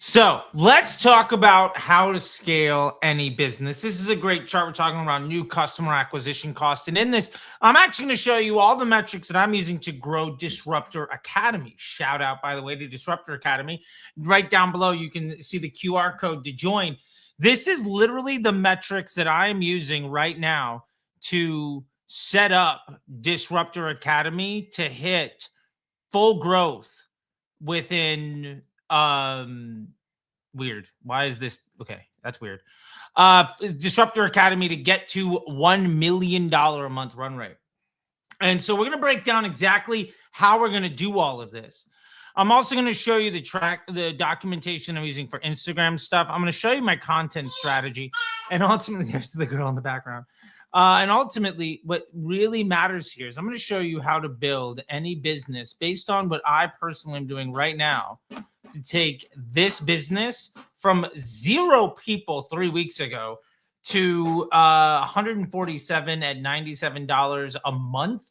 So let's talk about how to scale any business. This is a great chart. We're talking about new customer acquisition cost. And in this, I'm actually going to show you all the metrics that I'm using to grow Disruptor Academy. Shout out, by the way, to Disruptor Academy. Right down below, you can see the QR code to join. This is literally the metrics that I am using right now to set up Disruptor Academy to hit full growth within weird. Why is this? Okay, that's weird. Disruptor Academy to get to $1 million a month run rate. And so we're going to break down exactly how we're going to do all of this. I'm also going to show you the documentation I'm using for Instagram stuff. I'm going to show you my content strategy. And ultimately, there's the girl in the background. And ultimately, what really matters here is I'm going to show you how to build any business based on what I personally am doing right now to take this business from 0 people 3 weeks ago to 147 at $97 a month,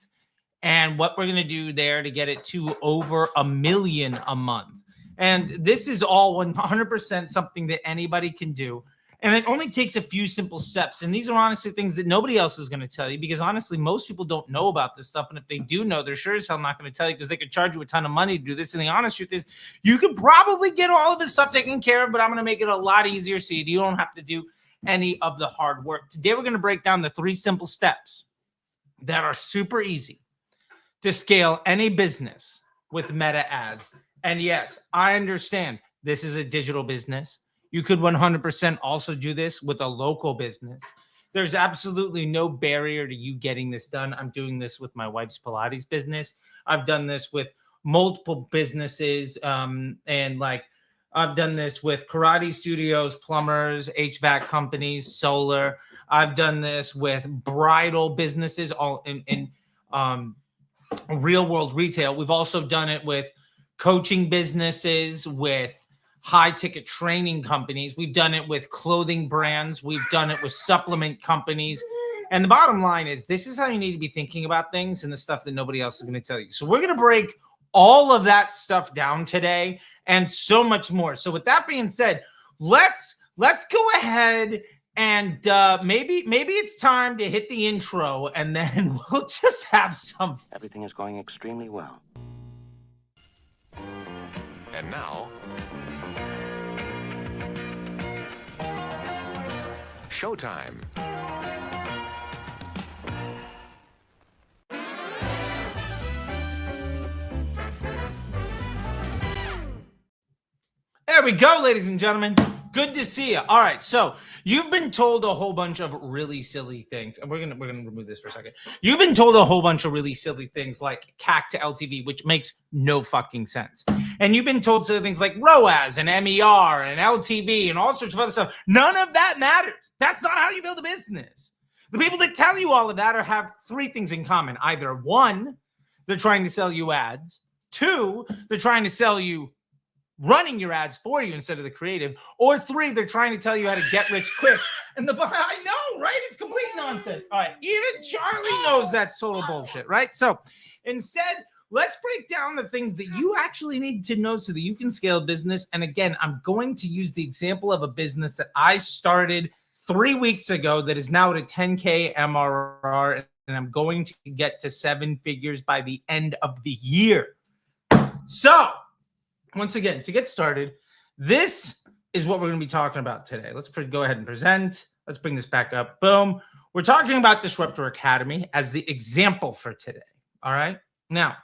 and what we're going to do there to get it to over $1 million a month. And this is all 100% something that anybody can do. And it only takes a few simple steps. And these are honestly things that nobody else is going to tell you, because honestly, most people don't know about this stuff. And if they do know, they're sure as hell not going to tell you, because they could charge you a ton of money to do this. And the honest truth is, you could probably get all of this stuff taken care of, but I'm going to make it a lot easier so you don't have to do any of the hard work. Today, we're going to break down the 3 simple steps that are super easy to scale any business with Meta ads. And yes, I understand this is a digital business. You could 100% also do this with a local business. There's absolutely no barrier to you getting this done. I'm doing this with my wife's Pilates business. I've done this with multiple businesses. And like I've done this with karate studios, plumbers, HVAC companies, solar. I've done this with bridal businesses, all in real world retail. We've also done it with coaching businesses, with high ticket training companies. We've done it with clothing brands. We've done it with supplement companies. And the bottom line is, this is how you need to be thinking about things and the stuff that nobody else is going to tell you. So we're going to break all of that stuff down today and so much more. So with that being said, let's go ahead and maybe it's time to hit the intro, and then we'll just have some. Everything is going extremely well. And now, showtime. There we go, ladies and gentlemen. Good to see you. All right, so you've been told a whole bunch of really silly things, and we're gonna remove this for a second. You've been told a whole bunch of really silly things like CAC to LTV, which makes no fucking sense. And you've been told silly things like ROAS and MER and LTV and all sorts of other stuff. None of that matters. That's not how you build a business. The people that tell you all of that have 3 things in common. Either 1, they're trying to sell you ads. 2, they're trying to sell you running your ads for you instead of the creative. Or 3, they're trying to tell you how to get rich quick. And I know, right? It's complete nonsense. All right, even Charlie knows that's total bullshit, right? So instead, let's break down the things that you actually need to know so that you can scale a business. And again, I'm going to use the example of a business that I started 3 weeks ago that is now at a 10K MRR, and I'm going to get to 7 figures by the end of the year. So once again, to get started, this is what we're going to be talking about today. Let's go ahead and present. Let's bring this back up. Boom. We're talking about Disruptor Academy as the example for today. All right. Now,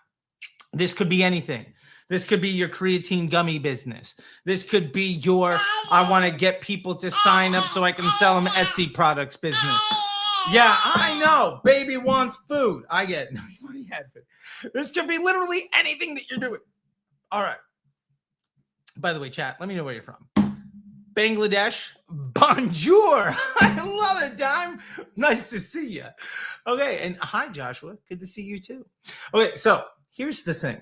this could be anything. This could be your creatine gummy business. This could be your, I want to get people to sign up so I can sell them Etsy products business. Yeah, I know. Baby wants food. I get it. No, you already had food. This could be literally anything that you're doing. All right. By the way, chat, let me know where you're from. Bangladesh, bonjour. I love it, Dime. Nice to see you. Okay, and hi, Joshua. Good to see you too. Okay, so here's the thing.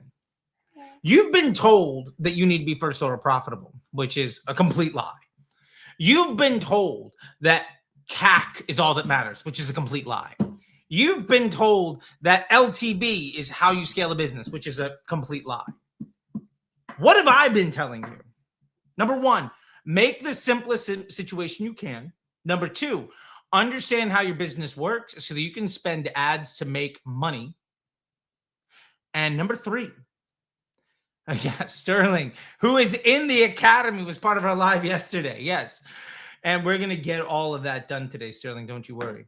You've been told that you need to be first order profitable, which is a complete lie. You've been told that CAC is all that matters, which is a complete lie. You've been told that LTV is how you scale a business, which is a complete lie. What have I been telling you? Number one, make the simplest situation you can. Number two, understand how your business works so that you can spend ads to make money. And number three, yeah, Sterling, who is in the academy, was part of our live yesterday. Yes. And we're going to get all of that done today, Sterling. Don't you worry.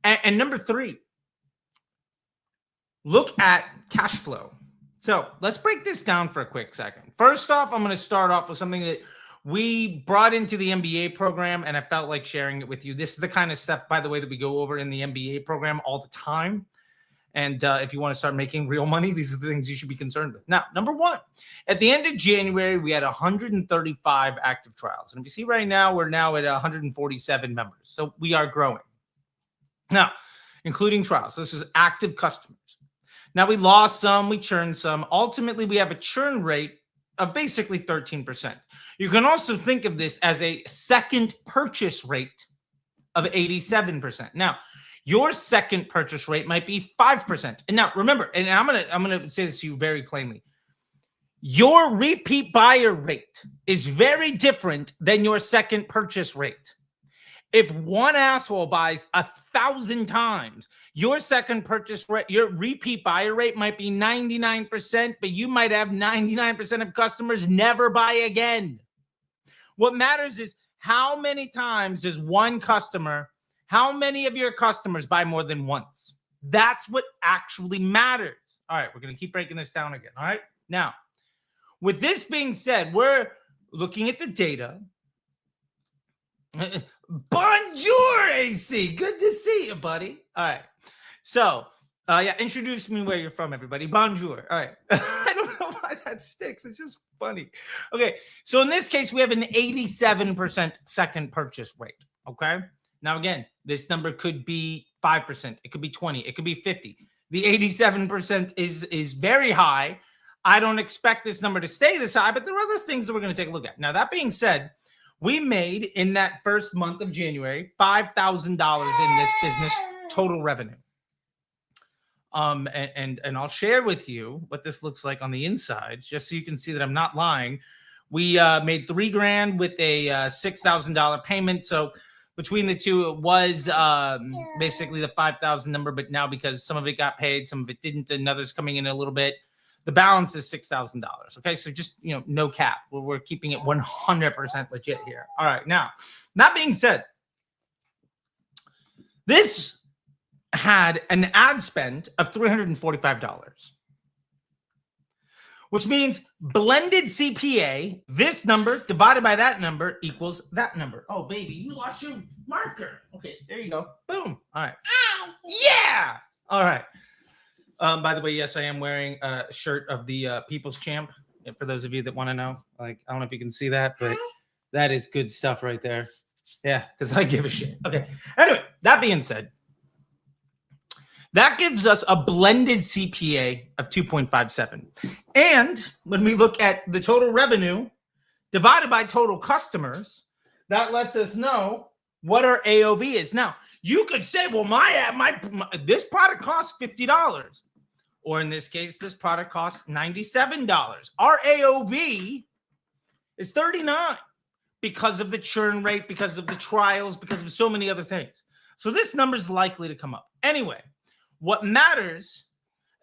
And number three, look at cash flow. So let's break this down for a quick second. First off, I'm going to start off with something that we brought into the MBA program, and I felt like sharing it with you. This is the kind of stuff, by the way, that we go over in the MBA program all the time. And if you want to start making real money, these are the things you should be concerned with. Now, number one, at the end of January, we had 135 active trials. And if you see right now, we're now at 147 members. So we are growing. Now, including trials. This is active customers. Now, we lost some, we churned some. Ultimately, we have a churn rate of basically 13%. You can also think of this as a second purchase rate of 87%. Now, your second purchase rate might be 5%. And now, remember, and I'm gonna say this to you very plainly. Your repeat buyer rate is very different than your second purchase rate. If one asshole buys 1,000 times, your second purchase rate, your repeat buyer rate might be 99%, but you might have 99% of customers never buy again. What matters is how many times does one customer, how many of your customers buy more than once? That's what actually matters. All right, we're going to keep breaking this down again. All right. Now, with this being said, we're looking at the data. Bonjour, AC. Good to see you, buddy. All right. So, yeah, introduce me where you're from, everybody. Bonjour. All right. I don't know why that sticks. It's just funny. Okay. So, in this case, we have an 87% second purchase rate. Okay. Now, again, this number could be 5%. It could be 20. It could be 50. The 87% is very high. I don't expect this number to stay this high, but there are other things that we're going to take a look at. Now, that being said, we made in that first month of January $5,000 in this business total revenue. And I'll share with you what this looks like on the inside, just so you can see that I'm not lying. We made $3,000 with a $6,000 payment. So between the two, it was basically the 5,000 number. But now, because some of it got paid, some of it didn't, and others coming in a little bit, the balance is $6,000. Okay, so just, no cap. We're keeping it 100% legit here. All right, now, that being said, this had an ad spend of $345, which means blended CPA, this number divided by that number equals that number. Oh, baby, you lost your marker. Okay, there you go. Boom. All right. Yeah. All right. By the way, yes, I am wearing a shirt of the People's Champ. For those of you that want to know, I don't know if you can see that, but that is good stuff right there. Yeah, because I give a shit. Okay. Anyway, that being said, that gives us a blended CPA of 2.57. And when we look at the total revenue divided by total customers, that lets us know what our AOV is. Now, you could say, well, my this product costs $50. Or in this case, this product costs $97. Our AOV is $39 because of the churn rate, because of the trials, because of so many other things. So this number is likely to come up. Anyway, what matters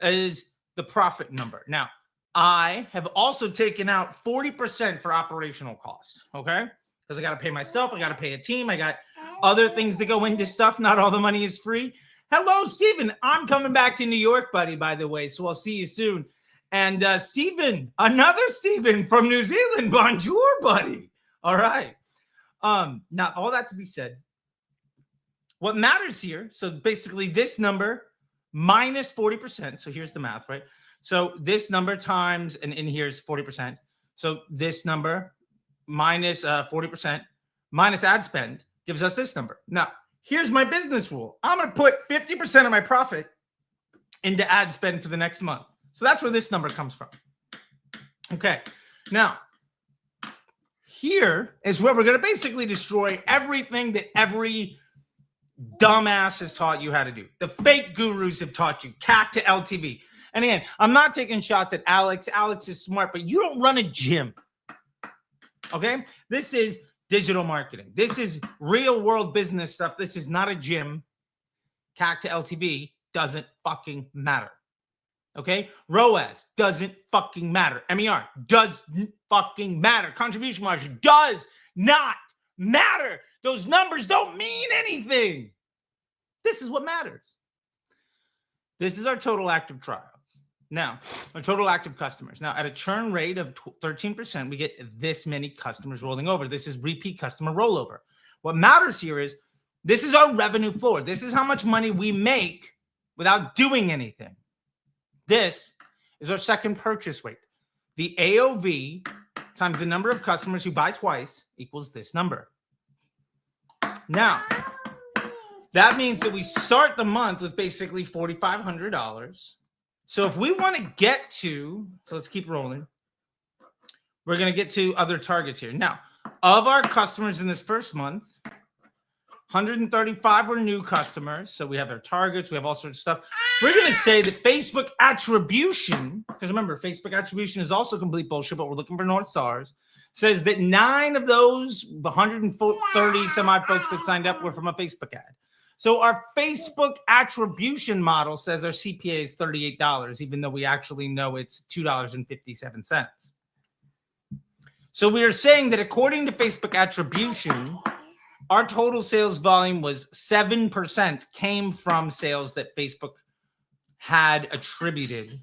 is the profit number. Now, I have also taken out 40% for operational costs, okay? Because I got to pay myself, I got to pay a team, I got other things that go into stuff. Not all the money is free. Hello, Stephen. I'm coming back to New York, buddy, by the way, so I'll see you soon. And Stephen, another Stephen from New Zealand. Bonjour, buddy. All right. Now, all that to be said, what matters here, so basically this number minus 40%. So here's the math, right? So this number times, and in here is 40%. So this number minus 40% minus ad spend gives us this number. Now, here's my business rule. I'm going to put 50% of my profit into ad spend for the next month. So that's where this number comes from. Okay. Now, here is where we're going to basically destroy everything that every dumbass has taught you how to do. The fake gurus have taught you CAC to LTV. And again, I'm not taking shots at Alex. Alex is smart, but you don't run a gym. Okay? This is digital marketing. This is real world business stuff. This is not a gym. CAC to LTV doesn't fucking matter. Okay? ROAS doesn't fucking matter. MER doesn't fucking matter. Contribution margin does not matter. Those numbers don't mean anything. This is what matters. This is our total active trials. Now, our total active customers. Now, at a churn rate of 13%, we get this many customers rolling over. This is repeat customer rollover. What matters here is this is our revenue floor. This is how much money we make without doing anything. This is our second purchase rate. The AOV times the number of customers who buy twice equals this number. Now, that means that we start the month with basically $4,500. So if we want to get to, so let's keep rolling. We're going to get to other targets here. Now, of our customers in this first month, 135 were new customers. So we have our targets. We have all sorts of stuff. We're going to say that Facebook attribution, because remember, Facebook attribution is also complete bullshit, but we're looking for North Stars, says that 9 of those 130 some odd folks that signed up were from a Facebook ad. So our Facebook attribution model says our CPA is $38, even though we actually know it's $2.57. So we are saying that according to Facebook attribution, our total sales volume was 7% came from sales that Facebook had attributed.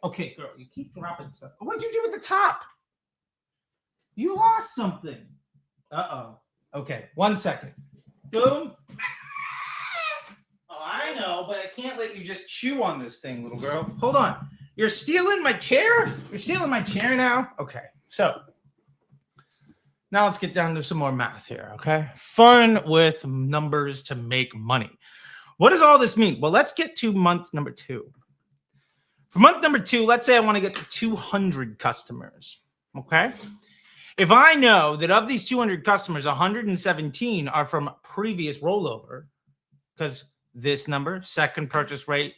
Okay, girl, you keep dropping stuff. What'd you do at the top? You lost something. Uh-oh. Okay, 1 second. Boom. I know, but I can't let you just chew on this thing, little girl. Hold on. You're stealing my chair? You're stealing my chair now? Okay. So now let's get down to some more math here, okay? Fun with numbers to make money. What does all this mean? Well, let's get to month number 2. For month number 2, let's say I want to get to 200 customers, okay? If I know that of these 200 customers, 117 are from previous rollover, because this number, second purchase rate,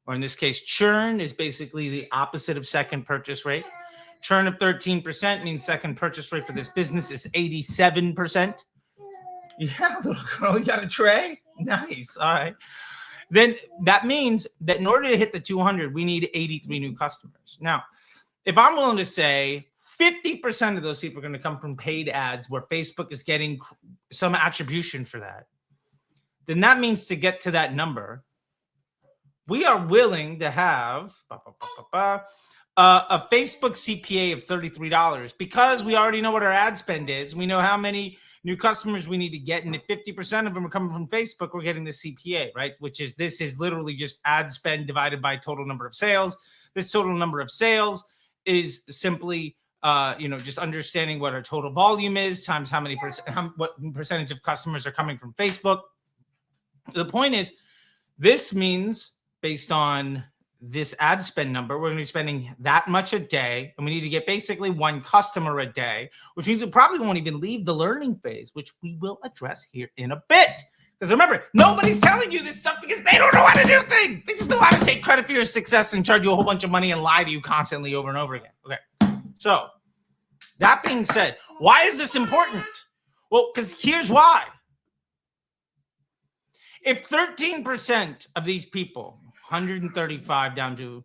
or in this case, churn is basically the opposite of second purchase rate. Churn of 13% means second purchase rate for this business is 87%. Yeah, little girl, you got a tray? Nice. All right. Then that means that in order to hit the 200, we need 83 new customers. Now, if I'm willing to say 50% of those people are going to come from paid ads where Facebook is getting some attribution for that, then that means to get to that number, we are willing to have a Facebook CPA of $33 because we already know what our ad spend is. We know how many new customers we need to get. And if 50% of them are coming from Facebook, we're getting the CPA, right? This is literally just ad spend divided by total number of sales. This total number of sales is simply, just understanding what our total volume is times how many what percentage of customers are coming from Facebook. The point is, this means based on this ad spend number, we're going to be spending that much a day, and we need to get basically 1 customer a day, which means we probably won't even leave the learning phase, which we will address here in a bit. Because remember, nobody's telling you this stuff because they don't know how to do things. They just know how to take credit for your success and charge you a whole bunch of money and lie to you constantly over and over again. Okay, so that being said, why is this important? Well, because here's why. If 13% of these people, 135 down to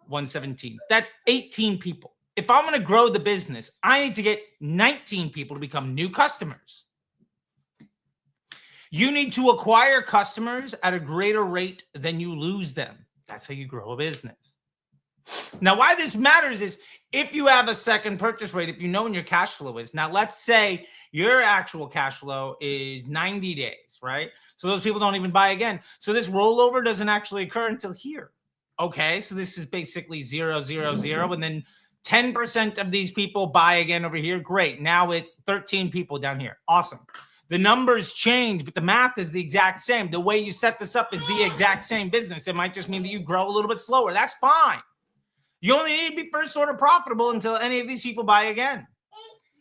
117, that's 18 people. If I'm going to grow the business, I need to get 19 people to become new customers. You need to acquire customers at a greater rate than you lose them. That's how you grow a business. Now, why this matters is if you have a second purchase rate, if you know when your cash flow is. Now, let's say your actual cash flow is 90 days, right? So those people don't even buy again. So this rollover doesn't actually occur until here. Okay, so this is basically 0, 0, 0. And then 10% of these people buy again over here. Great. Now it's 13 people down here. Awesome. The numbers change, but the math is the exact same. The way you set this up is the exact same business. It might just mean that you grow a little bit slower. That's fine. You only need to be first order profitable until any of these people buy again.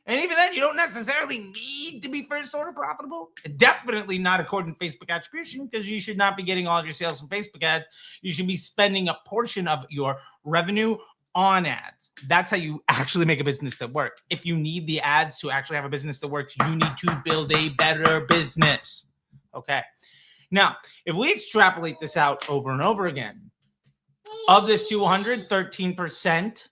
And even then, you don't necessarily need to be first order profitable. Definitely not according to Facebook attribution, because you should not be getting all of your sales from Facebook ads. You should be spending a portion of your revenue on ads. That's how you actually make a business that works. If you need the ads to actually have a business that works, you need to build a better business. Okay. Now, if we extrapolate this out over and over again, of this 200, 13%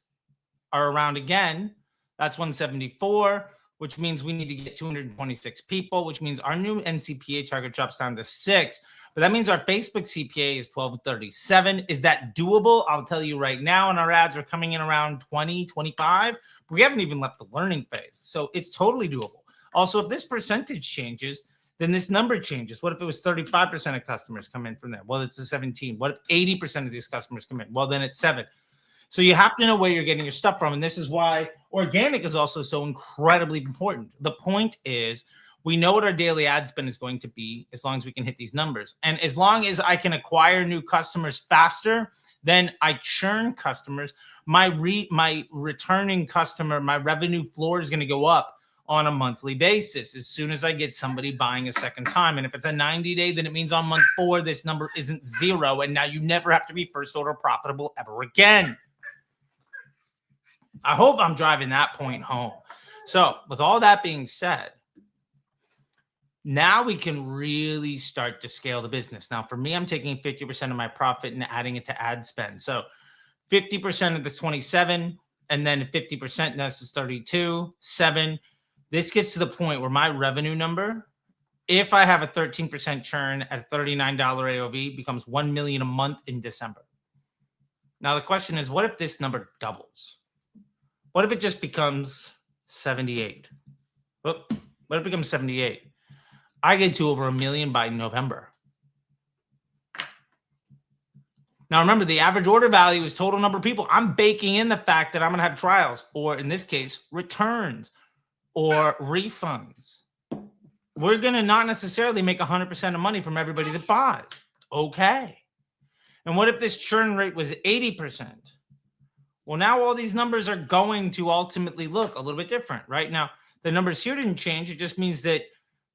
are around again. That's 174, which means we need to get 226 people, which means our new NCPA target drops down to 6. But that means our Facebook CPA is 1237. Is that doable? I'll tell you right now. And our ads are coming in around 20, 25. We haven't even left the learning phase. So it's totally doable. Also, if this percentage changes, then this number changes. What if it was 35% of customers come in from there? Well, it's a 17. What if 80% of these customers come in? Well, then it's 7. So you have to know where you're getting your stuff from. And this is why organic is also so incredibly important. The point is, we know what our daily ad spend is going to be as long as we can hit these numbers. And as long as I can acquire new customers faster, then I churn customers. My returning customer, my revenue floor is going to go up on a monthly basis as soon as I get somebody buying a second time. And if it's a 90-day, then it means on month 4, this number isn't 0. And now you never have to be first order profitable ever again. I hope I'm driving that point home. So with all that being said, now we can really start to scale the business. Now, for me, I'm taking 50% of my profit and adding it to ad spend. So 50% of the 27, and then 50%, that's is 32, 7. This gets to the point where my revenue number, if I have a 13% churn at $39 AOV, becomes $1 million a month in December. Now, the question is, what if this number doubles? What if it just becomes 78? What if it becomes 78? I get to over $1 million by November. Now, remember, the average order value is total number of people. I'm baking in the fact that I'm going to have trials, or in this case, returns or refunds. We're going to not necessarily make 100% of money from everybody that buys. Okay. And what if this churn rate was 80%? Well, now all these numbers are going to ultimately look a little bit different. Right now, the numbers here didn't change. It just means that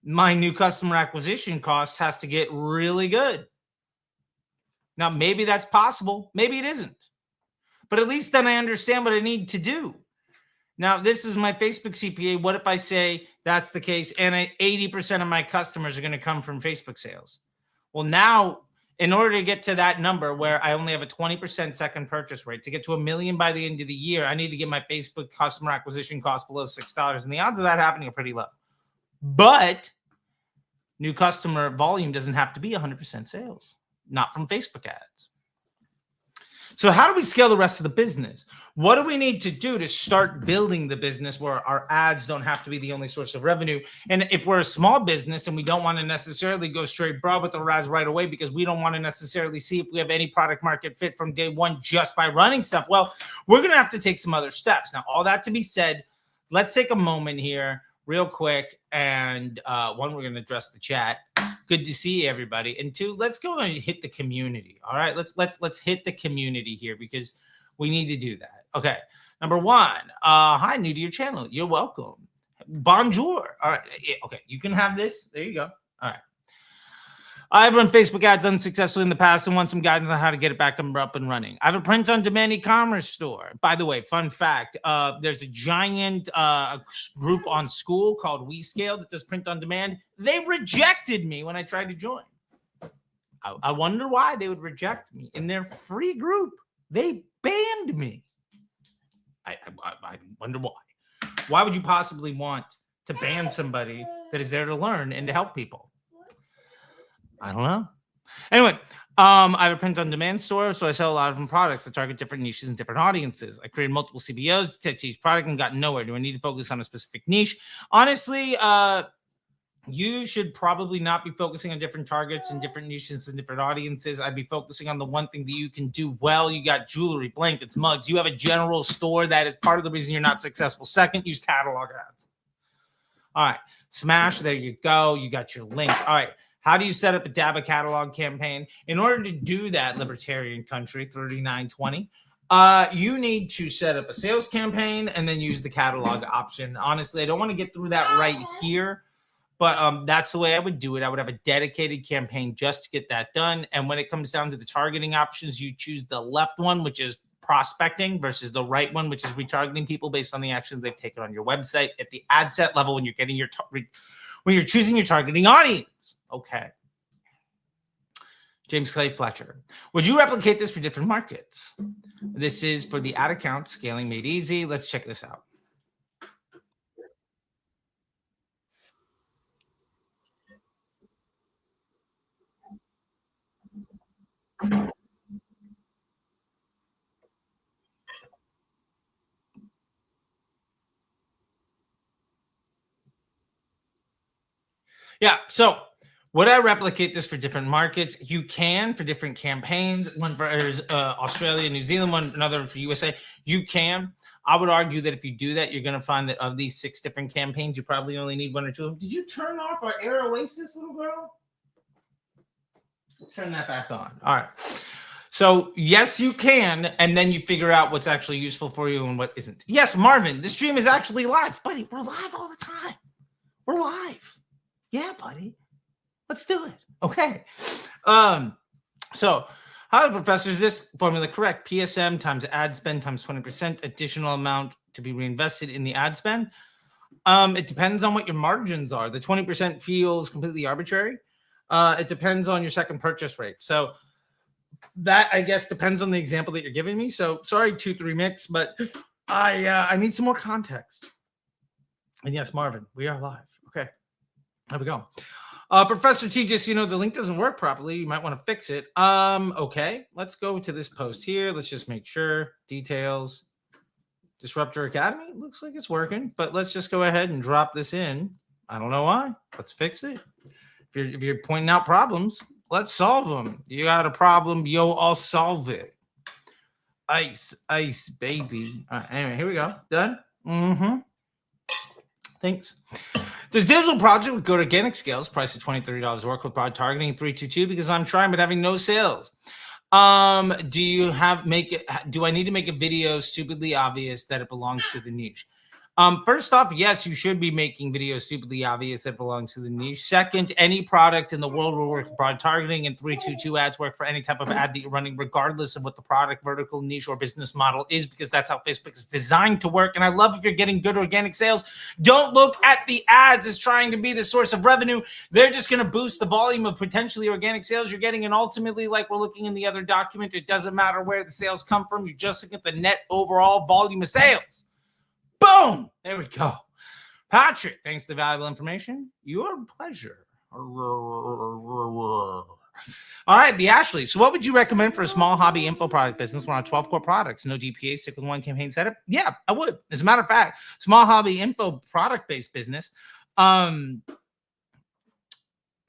my new customer acquisition cost has to get really good. Now, maybe that's possible. Maybe it isn't. But at least then I understand what I need to do. Now, this is my Facebook CPA. What if I say that's the case and 80% of my customers are going to come from Facebook sales? Well, now, in order to get to that number where I only have a 20% second purchase rate, to get to $1 million by the end of the year, I need to get my Facebook customer acquisition cost below $6. And the odds of that happening are pretty low. But new customer volume doesn't have to be 100% sales, not from Facebook ads. So how do we scale the rest of the business? What do we need to do to start building the business where our ads don't have to be the only source of revenue? And if we're a small business and we don't want to necessarily go straight broad with our ads right away because we don't want to necessarily see if we have any product market fit from day one just by running stuff, well, we're going to have to take some other steps. Now, all that to be said, let's take a moment here real quick. And one, we're going to address the chat. Good to see everybody. And 2, let's go and hit the community. All right, let's hit the community here because we need to do that. Okay. Number 1, hi, new to your channel. You're welcome. Bonjour. All right. Okay, you can have this. There you go. All right. I've run Facebook ads unsuccessfully in the past and want some guidance on how to get it back up and running. I have a print-on-demand e-commerce store. By the way, fun fact, there's a giant group on School called WeScale that does print-on-demand. They rejected me when I tried to join. I wonder why they would reject me. In their free group, they banned me. I wonder why. Why would you possibly want to ban somebody that is there to learn and to help people? I don't know. Anyway, I have a print-on-demand store, so I sell a lot of different products that target different niches and different audiences. I created multiple CBOs to test each product and got nowhere. Do I need to focus on a specific niche? Honestly, you should probably not be focusing on different targets and different niches and different audiences. I'd be focusing on the one thing that you can do well. You got jewelry, blankets, mugs. You have a general store. That is part of the reason you're not successful. Second, use catalog ads. All right. Smash. There you go. You got your link. All right. How do you set up a DABA catalog campaign? In order to do that, Libertarian Country 3920, you need to set up a sales campaign and then use the catalog option. Honestly, I don't want to get through that right here, but that's the way I would do it. I would have a dedicated campaign just to get that done. And when it comes down to the targeting options, you choose the left one, which is prospecting versus the right one, which is retargeting people based on the actions they've taken on your website at the ad set level when you're getting your when you're choosing your targeting audience. Okay. James Clay Fletcher. Would you replicate this for different markets? This is for the ad account scaling made easy. Let's check this out. Yeah. So would I replicate this for different markets? You can for different campaigns. One for Australia, New Zealand, one another for USA. You can. I would argue that if you do that, you're going to find that of these 6 different campaigns, you probably only need 1 or 2 of them. Did you turn off our Air Oasis, little girl? Let's turn that back on. All right. So yes, you can, and then you figure out what's actually useful for you and what isn't. Yes, Marvin, the stream is actually live. Buddy, we're live all the time. We're live. Yeah, buddy. Let's do it. Okay. So hi, professor. Is this formula correct? PSM times ad spend times 20% additional amount to be reinvested in the ad spend. It depends on what your margins are. The 20% feels completely arbitrary. It depends on your second purchase rate. So that, I guess, depends on the example that you're giving me. So sorry, 2-3 mix, but I need some more context. And yes, Marvin, we are live. Okay. There we go. Professor T, just, the link doesn't work properly. You might want to fix it. Okay, let's go to this post here. Let's just make sure. Details. Disruptor Academy. Looks like it's working, but let's just go ahead and drop this in. I don't know why. Let's fix it. If you're pointing out problems, let's solve them. You got a problem, yo, I'll solve it. Ice, baby. All right, anyway, here we go. Done? Mm-hmm. Thanks. This digital project with good organic scales, price of $20, $30, work with broad targeting 322 because I'm trying but having no sales. Do I need to make a video stupidly obvious that it belongs to the niche? First off, yes, you should be making videos stupidly obvious that belongs to the niche. Second, any product in the world will work with broad targeting, and 322 ads work for any type of ad that you're running, regardless of what the product, vertical, niche, or business model is, because that's how Facebook is designed to work. And I love if you're getting good organic sales. Don't look at the ads as trying to be the source of revenue. They're just going to boost the volume of potentially organic sales you're getting. And ultimately, like we're looking in the other document, it doesn't matter where the sales come from. You're just looking at the net overall volume of sales. Boom! There we go. Patrick, thanks for the valuable information. Your pleasure. All right, the Ashley. So what would you recommend for a small hobby info product business? We're on 12 core products. No DPA, stick with one campaign setup? Yeah, I would. As a matter of fact, small hobby info product-based business, around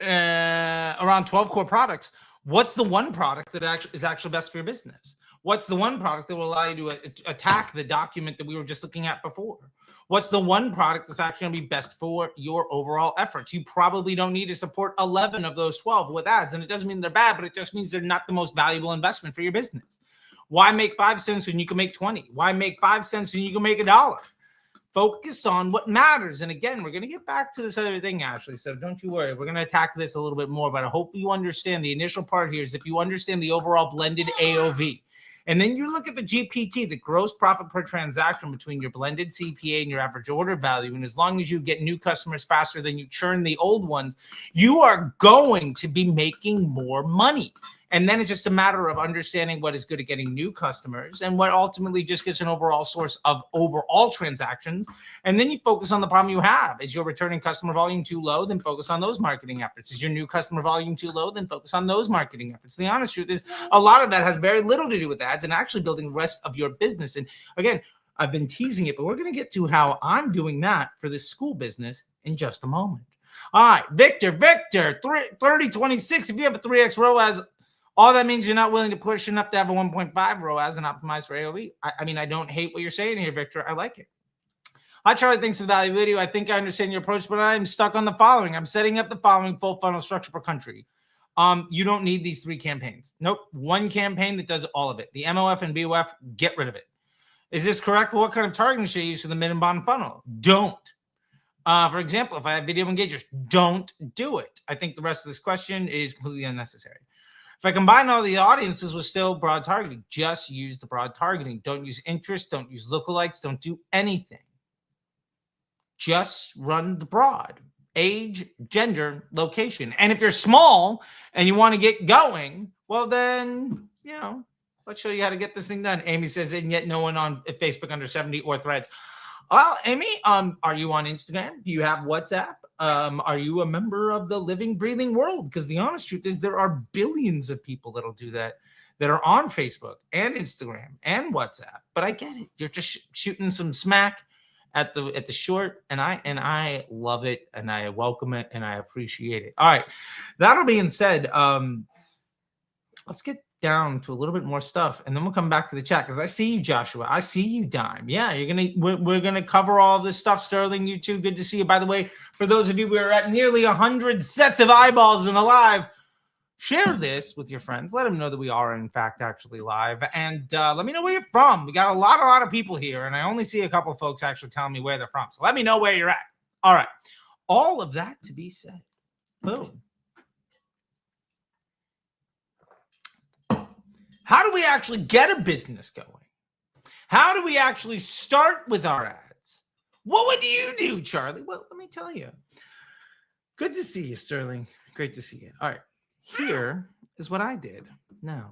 12 core products, what's the one product that is actually best for your business? What's the one product that will allow you to attack the document that we were just looking at before? What's the one product that's actually going to be best for your overall efforts? You probably don't need to support 11 of those 12 with ads. And it doesn't mean they're bad, but it just means they're not the most valuable investment for your business. Why make 5 cents when you can make 20? Why make 5 cents when you can make $1? Focus on what matters. And again, we're going to get back to this other thing, Ashley. So don't you worry. We're going to attack this a little bit more, but I hope you understand the initial part here is if you understand the overall blended AOV, and then you look at the GPT, the gross profit per transaction between your blended CPA and your average order value. And as long as you get new customers faster than you churn the old ones, you are going to be making more money. And then it's just a matter of understanding what is good at getting new customers and what ultimately just gets an overall source of overall transactions. And then you focus on the problem you have. Is your returning customer volume too low? Then focus on those marketing efforts. Is your new customer volume too low? Then focus on those marketing efforts. The honest truth is a lot of that has very little to do with ads and actually building the rest of your business. And again, I've been teasing it, but we're going to get to how I'm doing that for this school business in just a moment. All right, Victor, 3026. If you have a 3X ROAS, all that means you're not willing to push enough to have a 1.5 ROAS and optimize for AOV. I mean, I don't hate what you're saying here, Victor. I like it. Hi, Charlie. Thanks for the value video. I think I understand your approach, but I'm stuck on the following. I'm setting up the following full funnel structure per country. You don't need these 3 campaigns. Nope. One campaign that does all of it. The MOF and BOF, get rid of it. Is this correct? Well, what kind of targeting should I use for the mid and bottom funnel? Don't. For example, if I have video engagers, don't do it. I think the rest of this question is completely unnecessary. If If I combine all the audiences with still broad targeting, just use the broad targeting. Don't use interest. Don't use lookalikes. Don't do anything. Just run the broad. Age, gender, location. And if you're small and you want to get going, well, then, let's show you how to get this thing done. Amy says, and yet no one on Facebook under 70 or Threads. Well, Amy, are you on Instagram? Do you have WhatsApp? Are you a member of the living, breathing world? Because the honest truth is there are billions of people that'll do that are on Facebook and Instagram and WhatsApp. But I get it. You're just shooting some smack at the short, and I love it, and I welcome it, and I appreciate it. All right. That being said, let's get down to a little bit more stuff, and then we'll come back to the chat because I see you, Joshua. I see you, Dime. Yeah, we're gonna cover all this stuff. Sterling, you too. Good to see you. By the way, for those of you who are at nearly 100 sets of eyeballs in the live, share this with your friends. Let them know that we are, in fact, actually live. And let me know where you're from. We got a lot of people here, and I only see a couple of folks actually telling me where they're from. So let me know where you're at. All right. All of that to be said. Boom. How do we actually get a business going? How do we actually start with our ads? What would you do, Charlie? Well, let me tell you. Good to see you, Sterling. Great to see you. All right. Here is what I did. Now,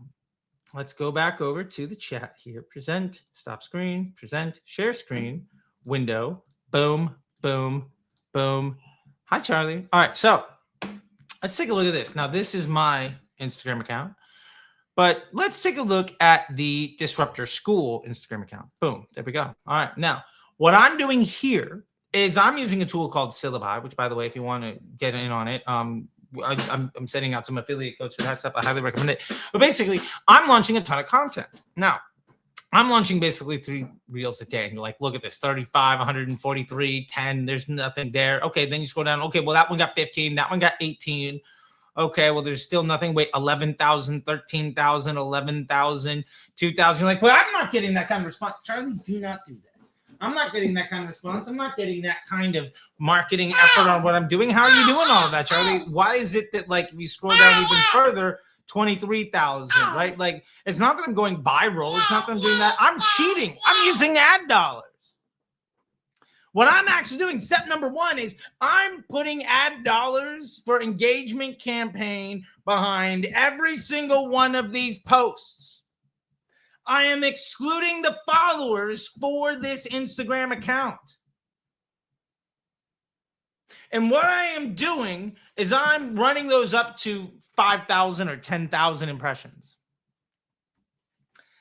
let's go back over to the chat here. Present, stop screen, present, share screen, window, boom, boom, boom. Hi, Charlie. All right, so let's take a look at this. Now, this is my Instagram account, but let's take a look at the Disruptor School Instagram account. Boom, there we go. All right, now, what I'm doing here is I'm using a tool called Syllabi, which, by the way, if you want to get in on it, I'm sending out some affiliate codes for that stuff. I highly recommend it. But basically, I'm launching a ton of content. Now, I'm launching basically 3 reels a day. And you're like, look at this, 35, 143, 10. There's nothing there. Okay, then you scroll down. Okay, well, that one got 15. That one got 18. Okay, well, there's still nothing. Wait, 11,000, 13,000, 11,000, 2,000. You're like, well, I'm not getting that kind of response. Charlie, do not do that. I'm not getting that kind of response. I'm not getting that kind of marketing effort on what I'm doing. How are you doing all of that, Charlie? Why is it that, like, if you scroll down even further, 23,000, right? Like, it's not that I'm going viral. It's not that I'm doing that. I'm cheating. I'm using ad dollars. What I'm actually doing, step number 1, is I'm putting ad dollars for engagement campaign behind every single one of these posts. I am excluding the followers for this Instagram account. And what I am doing is I'm running those up to 5,000 or 10,000 impressions.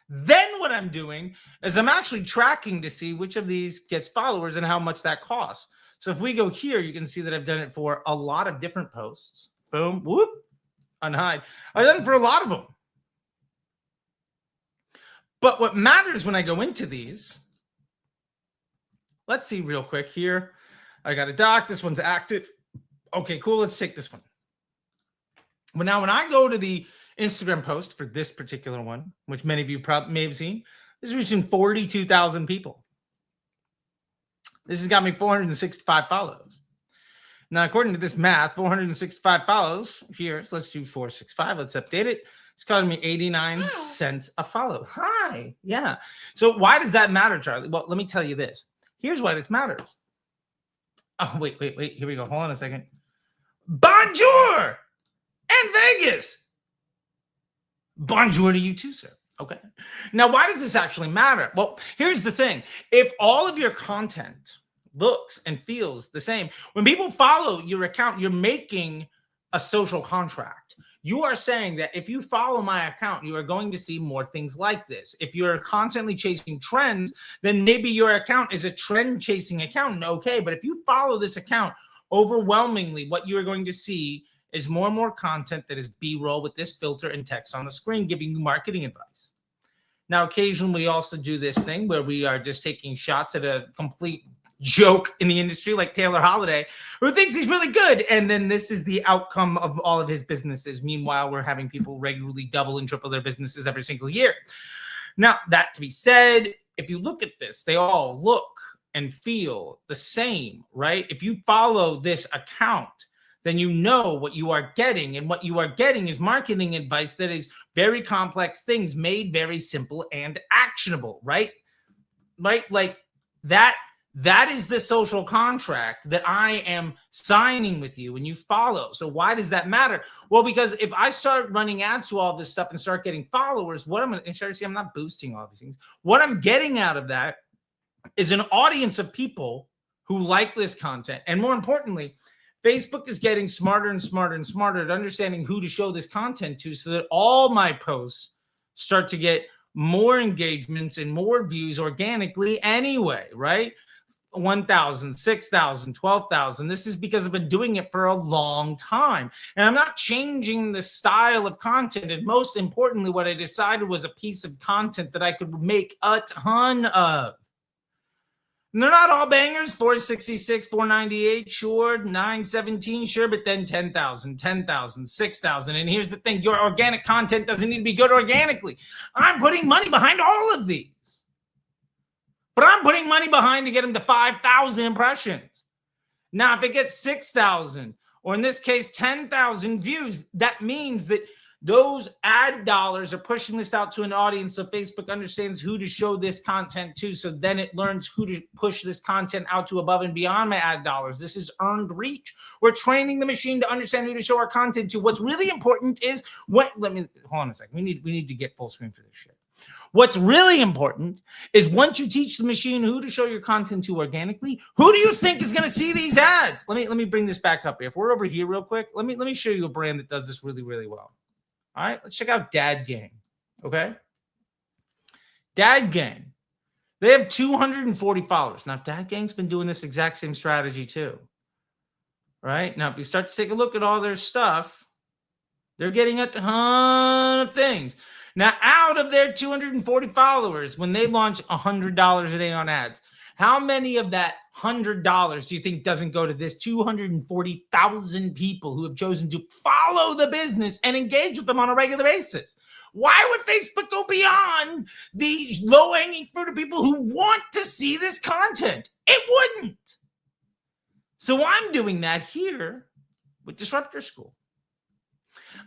Then what I'm doing is I'm actually tracking to see which of these gets followers and how much that costs. So if we go here, you can see that I've done it for a lot of different posts. Boom, whoop, unhide. I've done it for a lot of them. But what matters when I go into these, let's see real quick here. I got a doc. This one's active. Okay, cool. Let's take this one. But now when I go to the Instagram post for this particular one, which many of you probably may have seen, this is reaching 42,000 people. This has got me 465 follows. Now, according to this math, 465 follows here. So let's do 465. Let's update it. It's costing me 89 cents a follow. Hi. Yeah. So why does that matter, Charlie? Well, let me tell you this. Here's why this matters. Oh, wait. Here we go. Hold on a second. Bonjour and Vegas. Bonjour to you too, sir. Okay. Now, why does this actually matter? Well, here's the thing. If all of your content looks and feels the same, when people follow your account, you're making a social contract. You are saying that if you follow my account, you are going to see more things like this. If you're constantly chasing trends, then maybe your account is a trend chasing account. Okay. But if you follow this account, overwhelmingly, what you are going to see is more and more content that is B-roll with this filter and text on the screen, giving you marketing advice. Now, occasionally we also do this thing where we are just taking shots at a complete joke in the industry, like Taylor Holiday, who thinks he's really good. And then this is the outcome of all of his businesses. Meanwhile, we're having people regularly double and triple their businesses every single year. Now, that to be said, if you look at this, they all look and feel the same, right? If you follow this account, then you know what you are getting. And what you are getting is marketing advice that is very complex things made very simple and actionable, right? Right? Like that is the social contract that I am signing with you and you follow. So why does that matter? Well, because if I start running ads to all this stuff and start getting followers, what I'm going to start to see, I'm not boosting all these things. What I'm getting out of that is an audience of people who like this content. And more importantly, Facebook is getting smarter and smarter and smarter at understanding who to show this content to, so that all my posts start to get more engagements and more views organically anyway, right? 1,000, 6,000, 12,000. This is because I've been doing it for a long time. And I'm not changing the style of content. And most importantly, what I decided was a piece of content that I could make a ton of. And they're not all bangers. 466, 498, sure. 917, sure. But then 10,000, 10,000, 6,000. And here's the thing. Your organic content doesn't need to be good organically. I'm putting money behind all of these. But I'm putting money behind to get them to 5,000 impressions. Now, if it gets 6,000, or in this case, 10,000 views, that means that those ad dollars are pushing this out to an audience, so Facebook understands who to show this content to, so then it learns who to push this content out to above and beyond my ad dollars. This is earned reach. We're training the machine to understand who to show our content to. What's really important is hold on a second. We need to get full screen for this shit. What's really important is once you teach the machine who to show your content to organically, who do you think is going to see these ads? Let me bring this back up here. If we're over here real quick, let me show you a brand that does this really, really well. All right, let's check out Dad Gang. Okay, Dad Gang. They have 240 followers. Now, Dad Gang's been doing this exact same strategy too. Right now, if you start to take a look at all their stuff, they're getting a ton of things. Now, out of their 240 followers, when they launch $100 a day on ads, how many of that $100 do you think doesn't go to this 240,000 people who have chosen to follow the business and engage with them on a regular basis? Why would Facebook go beyond the low-hanging fruit of people who want to see this content? It wouldn't. So I'm doing that here with Disrupt Your School.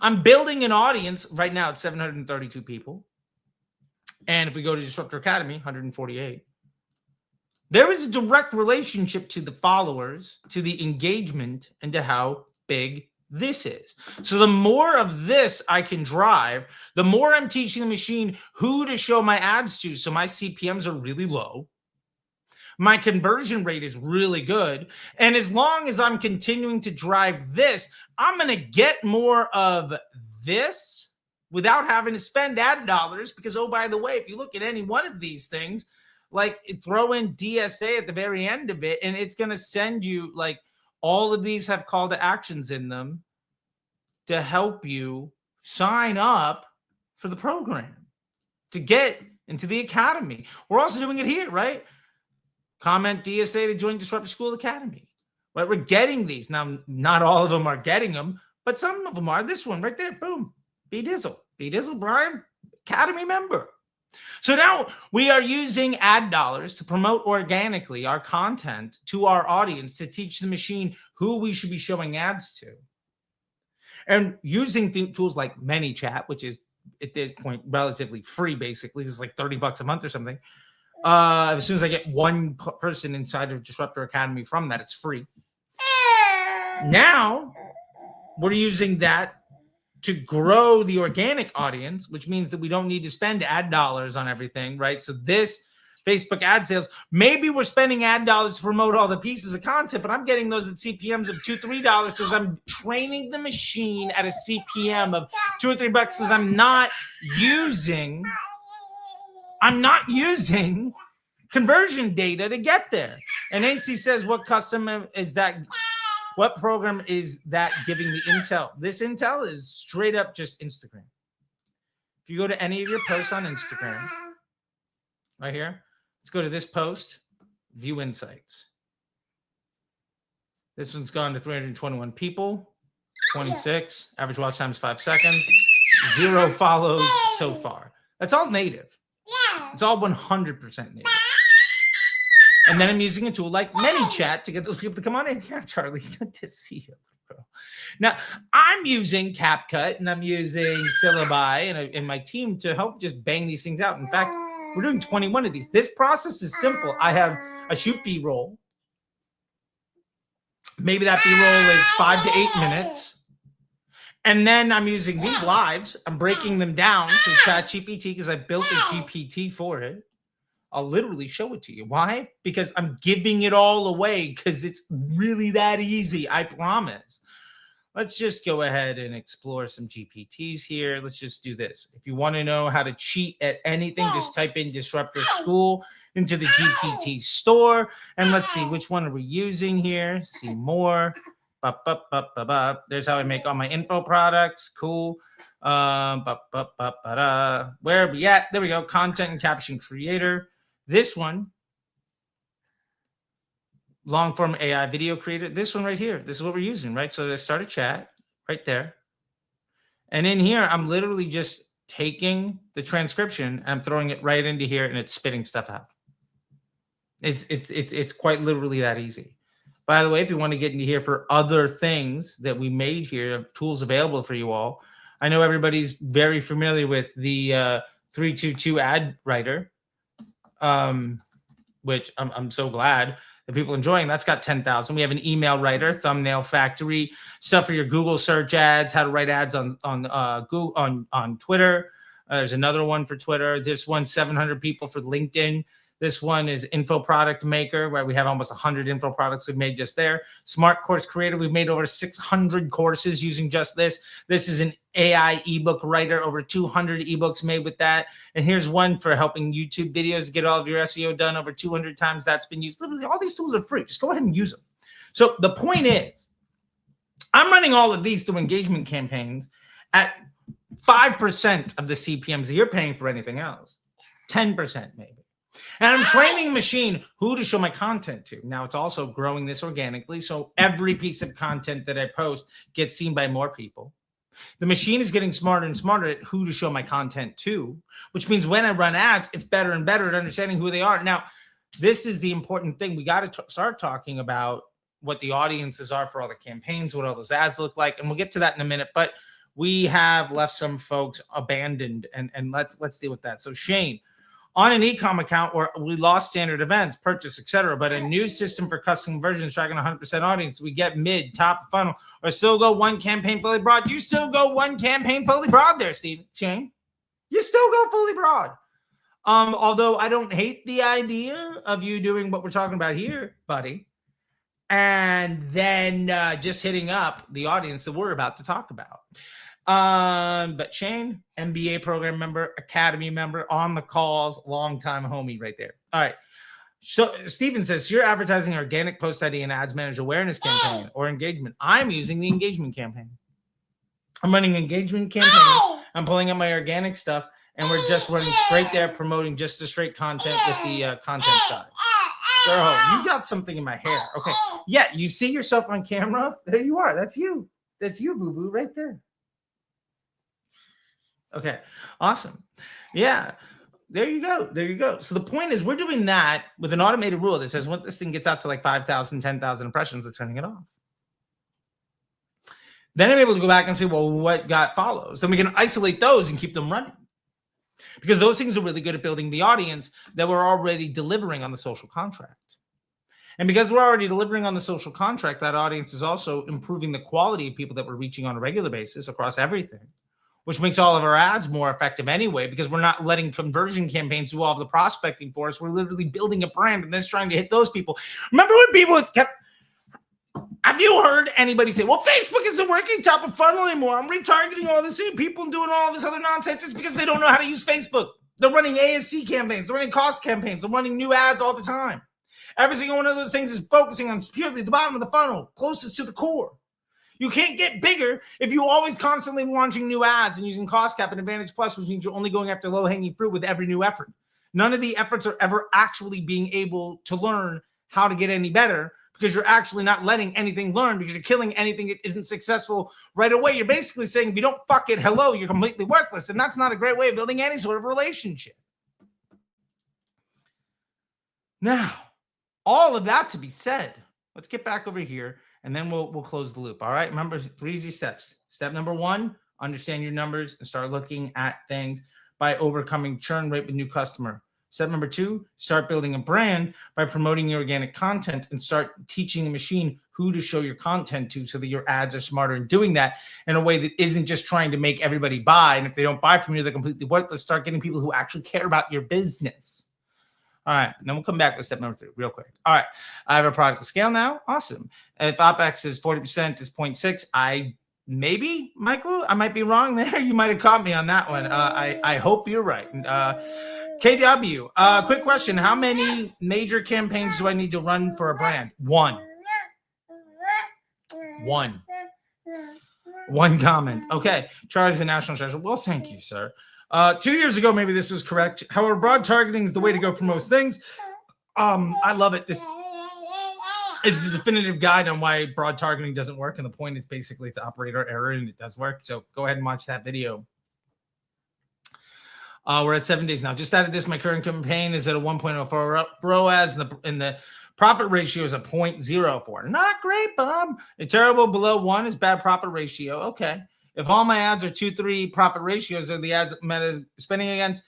I'm building an audience. Right now, it's 732 people. And if we go to Disruptor Academy, 148. There is a direct relationship to the followers, to the engagement, and to how big this is. So the more of this I can drive, the more I'm teaching the machine who to show my ads to. So my CPMs are really low. My conversion rate is really good. And as long as I'm continuing to drive this, I'm going to get more of this without having to spend ad dollars. Because, oh, by the way, if you look at any one of these things, like throw in DSA at the very end of it, and it's going to send you, like, all of these have call to actions in them to help you sign up for the program, to get into the academy. We're also doing it here, right? Comment DSA to join Disrupt Your School Academy. Right? We're getting these. Now, not all of them are getting them, but some of them are. This one right there, boom. B-Dizzle. B-Dizzle, Brian, Academy member. So now we are using ad dollars to promote organically our content to our audience, to teach the machine who we should be showing ads to. And using tools like ManyChat, which is at this point relatively free, basically. It's like $30 a month or something. As soon as I get one person inside of Disruptor Academy from that, it's free. Now we're using that to grow the organic audience, which means that we don't need to spend ad dollars on everything, right? So this Facebook ad sales, maybe we're spending ad dollars to promote all the pieces of content, but I'm getting those at CPMs of $2, $3 because I'm training the machine at a CPM of $2 or $3 because I'm not using conversion data to get there. And AC says, what custom is that? What program is that giving the intel? This intel is straight up just Instagram. If you go to any of your posts on Instagram, right here, let's go to this post, view insights. This one's gone to 321 people, 26, average watch time is 5 seconds, 0 follows so far. That's all native. It's all 100% native. And then I'm using a tool like ManyChat to get those people to come on in. Yeah, Charlie, good to see you. Pro. Now, I'm using CapCut and I'm using Syllabi and my team to help just bang these things out. In fact, we're doing 21 of these. This process is simple. I have a shoot B-roll. Maybe that B-roll is 5 to 8 minutes. And then I'm using these lives. I'm breaking them down to ChatGPT because I built a GPT for it. I'll literally show it to you. Why? Because I'm giving it all away because it's really that easy. I promise. Let's just go ahead and explore some GPTs here. Let's just do this. If you want to know how to cheat at anything, just type in Disruptor School into the GPT store. And let's see, which one are we using here? See more. There's how I make all my info products. Cool. Where are we at? There we go. Content and caption creator. This one, long form AI video creator. This one right here. This is what we're using, right? So I start a chat right there. And in here, I'm literally just taking the transcription and I'm throwing it right into here and it's spitting stuff out. It's quite literally that easy. By the way, if you want to get into here for other things that we made here, tools available for you all. I know everybody's very familiar with the 322 ad writer, which I'm so glad that people are enjoying. That's got 10,000. We have an email writer, Thumbnail Factory, stuff for your Google search ads, how to write ads on Google on Twitter. There's another one for Twitter. This one, 700 people for LinkedIn. This one is Info Product Maker, where we have almost 100 info products we've made just there. Smart Course Creator, we've made over 600 courses using just this. This is an AI ebook writer, over 200 ebooks made with that. And here's one for helping YouTube videos get all of your SEO done. Over 200 times that's been used. Literally, all these tools are free. Just go ahead and use them. So the point is, I'm running all of these through engagement campaigns at 5% of the CPMs that you're paying for anything else. 10% maybe. And I'm training a machine who to show my content to. Now, it's also growing this organically, so every piece of content that I post gets seen by more people. The machine is getting smarter and smarter at who to show my content to, which means when I run ads, it's better and better at understanding who they are. Now, this is the important thing. We got to start talking about what the audiences are for all the campaigns, what all those ads look like, and we'll get to that in a minute. But we have left some folks abandoned, and let's deal with that. So, Shane, on an e-com account where we lost standard events, purchase, etc., but a new system for custom conversions tracking 100% audience, we get mid, top funnel, or still go one campaign fully broad. You still go one campaign fully broad there, Shane. You still go fully broad. Although I don't hate the idea of you doing what we're talking about here, buddy, and then just hitting up the audience that we're about to talk about. But Shane, MBA program member, Academy member, on the calls, long-time homie right there. All right. So Steven says, you're advertising organic post ID and ads manager awareness campaign or engagement. I'm using the engagement campaign. I'm running engagement campaign. I'm pulling up my organic stuff and we're just running straight there, promoting just the straight content with the content side. Girl, you got something in my hair. Okay. Yeah. You see yourself on camera. There you are. That's you. That's you, boo-boo, right there. Okay, awesome. Yeah, there you go. There you go. So the point is we're doing that with an automated rule that says once this thing gets out to like 5,000, 10,000 impressions, we're turning it off. Then I'm able to go back and say, well, what got follows? Then we can isolate those and keep them running. Because those things are really good at building the audience that we're already delivering on the social contract. And because we're already delivering on the social contract, that audience is also improving the quality of people that we're reaching on a regular basis across everything, which makes all of our ads more effective anyway, because we're not letting conversion campaigns do all of the prospecting for us. We're literally building a brand and then trying to hit those people. Remember when people have you heard anybody say, well, Facebook isn't working top of funnel anymore. I'm retargeting all this people doing all this other nonsense. It's because they don't know how to use Facebook. They're running ASC campaigns. They're running cost campaigns. They're running new ads all the time. Every single one of those things is focusing on purely the bottom of the funnel, closest to the core. You can't get bigger if you always constantly launching new ads and using cost cap and Advantage Plus, which means you're only going after low-hanging fruit with every new effort. None of the efforts are ever actually being able to learn how to get any better because you're actually not letting anything learn because you're killing anything that isn't successful right away. You're basically saying if you don't fuck it, hello, you're completely worthless. And that's not a great way of building any sort of relationship. Now, all of that to be said, Let's get back over here, and then we'll close the loop. All right. Remember 3 easy steps. Step number 1, understand your numbers and start looking at things by overcoming churn rate with new customer. Step number 2, start building a brand by promoting your organic content and start teaching the machine who to show your content to so that your ads are smarter in doing that in a way that isn't just trying to make everybody buy. And if they don't buy from you, they're completely worthless. Start getting people who actually care about your business. All right. And then we'll come back to step number 3 real quick. All right. I have a product to scale now. Awesome. And if OpEx is 40% is 0.6, maybe, Michael, I might be wrong there. You might have caught me on that one. I hope you're right. KW, quick question. How many major campaigns do I need to run for a brand? One comment. Okay. Charlie's a national treasure. Well, thank you, sir. 2 years ago, maybe this was correct. However, broad targeting is the way to go for most things. I love it. This is the definitive guide on why broad targeting doesn't work. And the point is basically it's operator error, and it does work. So go ahead and watch that video. We're at 7 days now. Just added this. My current campaign is at a 1.04 ROAS, and the profit ratio is a 0.04. Not great, Bob. A terrible below 1 is bad profit ratio. Okay. If all my ads are 2-3 profit ratios are the ads Meta is spending against.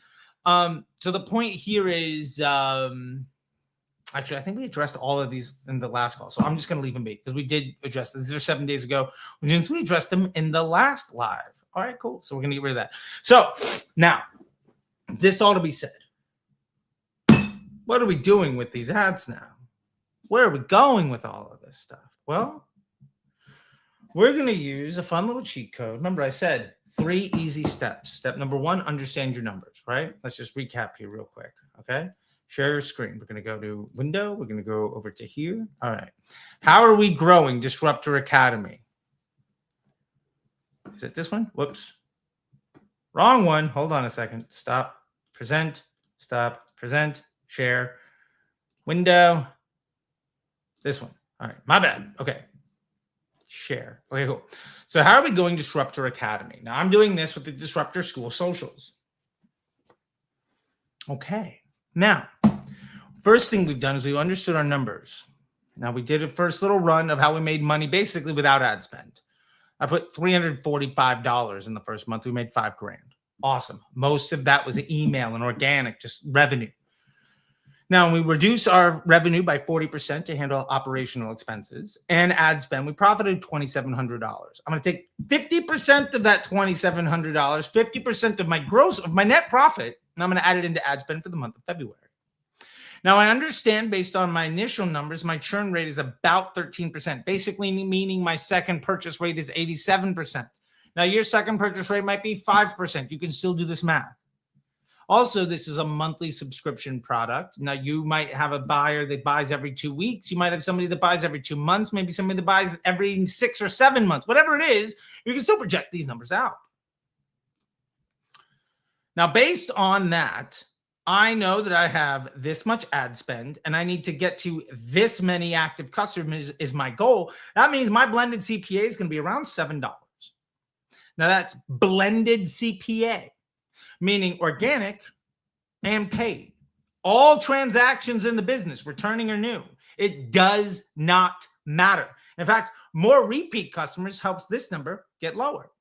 So the point here is, actually, I think we addressed all of these in the last call. So I'm just going to leave them be because we did address this. These are 7 days ago. We addressed them in the last live. All right, cool. So we're going to get rid of that. So now, this ought to be said. What are we doing with these ads now? Where are we going with all of this stuff? Well, we're going to use a fun little cheat code. Remember, I said 3 easy steps. Step number 1, understand your numbers, right? Let's just recap here real quick, okay? Share your screen. We're going to go to window. We're going to go over to here. All right. How are we growing Disruptor Academy? Is it this one? Whoops. Wrong one. Hold on a second. Stop. Present. Stop. Present. Share. Window. This one. All right. My bad. Okay. Share. Okay, cool. So how are we going Disruptor Academy? Now, I'm doing this with the Disruptor School socials. Okay. Now, first thing we've done is we've understood our numbers. Now, we did a first little run of how we made money basically without ad spend. I put $345 in the first month. We made $5,000. Awesome. Most of that was email and organic, just revenue. Now, we reduce our revenue by 40% to handle operational expenses and ad spend. We profited $2,700. I'm going to take 50% of that $2,700, 50% of my net profit, and I'm going to add it into ad spend for the month of February. Now, I understand based on my initial numbers, my churn rate is about 13%, basically meaning my second purchase rate is 87%. Now, your second purchase rate might be 5%. You can still do this math. Also, this is a monthly subscription product. Now, you might have a buyer that buys every 2 weeks. You might have somebody that buys every 2 months, maybe somebody that buys every 6 or 7 months. Whatever it is, you can still project these numbers out. Now, based on that, I know that I have this much ad spend and I need to get to this many active customers is my goal. That means my blended CPA is going to be around $7. Now, that's blended CPA. Meaning organic and paid. All transactions in the business, returning or new, it does not matter. In fact, more repeat customers helps this number get lower.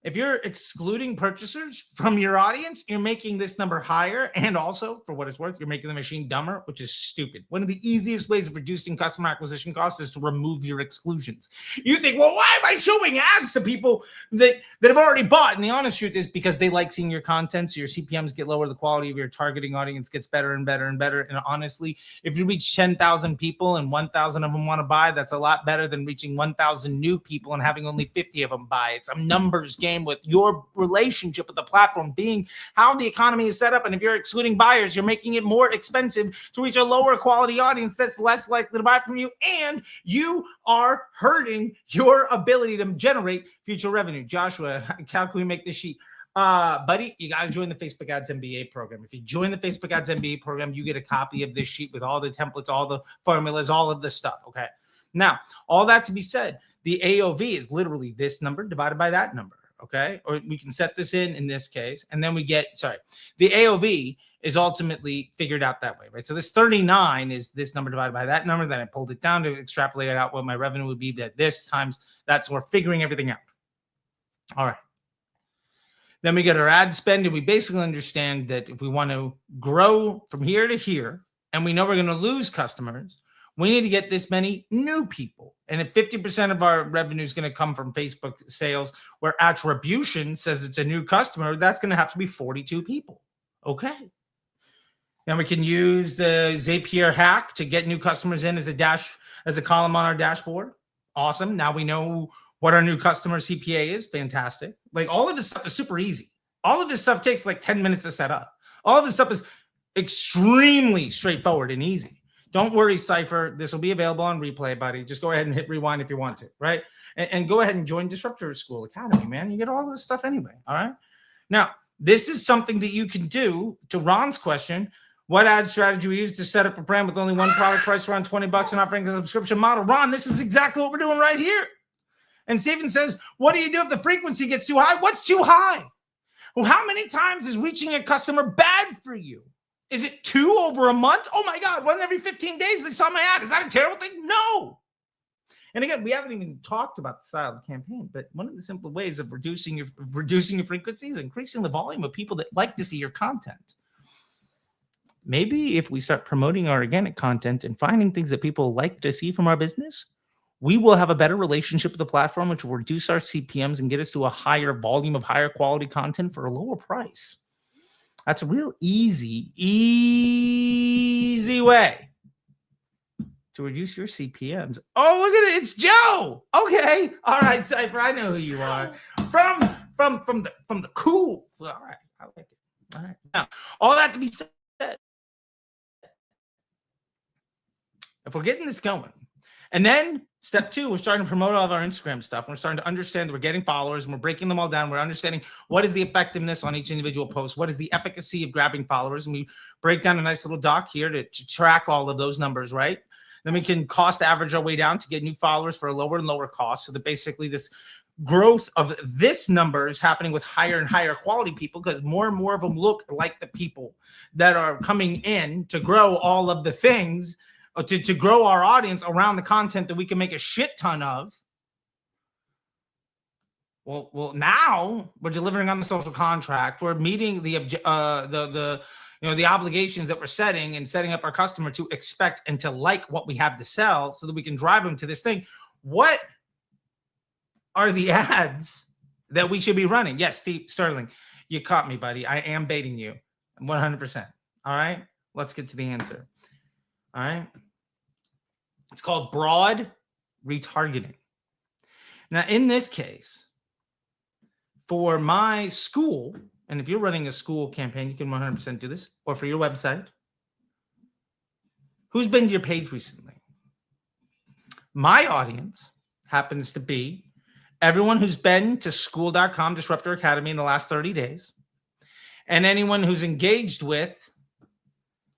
If you're excluding purchasers from your audience, you're making this number higher. And also, for what it's worth, you're making the machine dumber, which is stupid. One of the easiest ways of reducing customer acquisition costs is to remove your exclusions. You think, well, why am I showing ads to people that have already bought? And the honest truth is because they like seeing your content, so your CPMs get lower, the quality of your targeting audience gets better and better and better. And honestly, if you reach 10,000 people and 1,000 of them want to buy, that's a lot better than reaching 1,000 new people and having only 50 of them buy. It's a numbers game with your relationship with the platform being how the economy is set up. And if you're excluding buyers, you're making it more expensive to reach a lower quality audience that's less likely to buy from you. And you are hurting your ability to generate future revenue. Joshua, how can we make this sheet? Buddy, you got to join the Facebook Ads MBA program. If you join the Facebook Ads MBA program, you get a copy of this sheet with all the templates, all the formulas, all of this stuff. Okay. Now, all that to be said, the AOV is literally this number divided by that number. Okay. Or we can set this in this case. And then we get, the AOV is ultimately figured out that way, right? So this 39 is this number divided by that number. Then I pulled it down to extrapolate out what my revenue would be that this times that. So we're figuring everything out. All right. Then we get our ad spend, and we basically understand that if we want to grow from here to here, and we know we're going to lose customers, we need to get this many new people. And if 50% of our revenue is going to come from Facebook sales, where attribution says it's a new customer, that's going to have to be 42 people. Okay. Now we can use the Zapier hack to get new customers in as a column on our dashboard. Awesome. Now we know what our new customer CPA is. Fantastic. Like, all of this stuff is super easy. All of this stuff takes like 10 minutes to set up. All of this stuff is extremely straightforward and easy. Don't worry, Cypher. This will be available on replay, buddy. Just go ahead and hit rewind if you want to, right? And go ahead and join Disruptor School Academy, man. You get all this stuff anyway, all right? Now, this is something that you can do. To Ron's question, what ad strategy we use to set up a brand with only one product price around $20 and offering a subscription model? Ron, this is exactly what we're doing right here. And Steven says, what do you do if the frequency gets too high? What's too high? Well, how many times is reaching a customer bad for you? Is it 2 over a month? Oh my God, 1 every 15 days they saw my ad. Is that a terrible thing? No. And again, we haven't even talked about the style of the campaign, but one of the simple ways of reducing your frequency is increasing the volume of people that like to see your content. Maybe if we start promoting our organic content and finding things that people like to see from our business, we will have a better relationship with the platform, which will reduce our CPMs and get us to a higher volume of higher quality content for a lower price. That's a real easy way to reduce your CPMs. Oh, look at it. It's Joe. Okay. All right, Cypher. I know who you are. From the cool. All right. I like it. All right. Now, all that to be said, if we're getting this going, and then step 2, we're starting to promote all of our Instagram stuff. We're starting to understand that we're getting followers, and we're breaking them all down. We're understanding what is the effectiveness on each individual post, what is the efficacy of grabbing followers, and we break down a nice little doc here to track all of those numbers, right? Then we can cost average our way down to get new followers for a lower and lower cost, so that basically this growth of this number is happening with higher and higher quality people, because more and more of them look like the people that are coming in to grow all of the things, to grow our audience around the content that we can make a shit ton of. Well, now we're delivering on the social contract. We're meeting the obligations that we're setting, and setting up our customer to expect and to like what we have to sell, so that we can drive them to this thing. What are the ads that we should be running? Yes, Steve Sterling, you caught me, buddy. I am baiting you 100%. All right, let's get to the answer. All right. It's called broad retargeting. Now, in this case, for my school, and if you're running a school campaign, you can 100% do this, or for your website, who's been to your page recently? My audience happens to be everyone who's been to school.com Disruptor Academy in the last 30 days, and anyone who's engaged with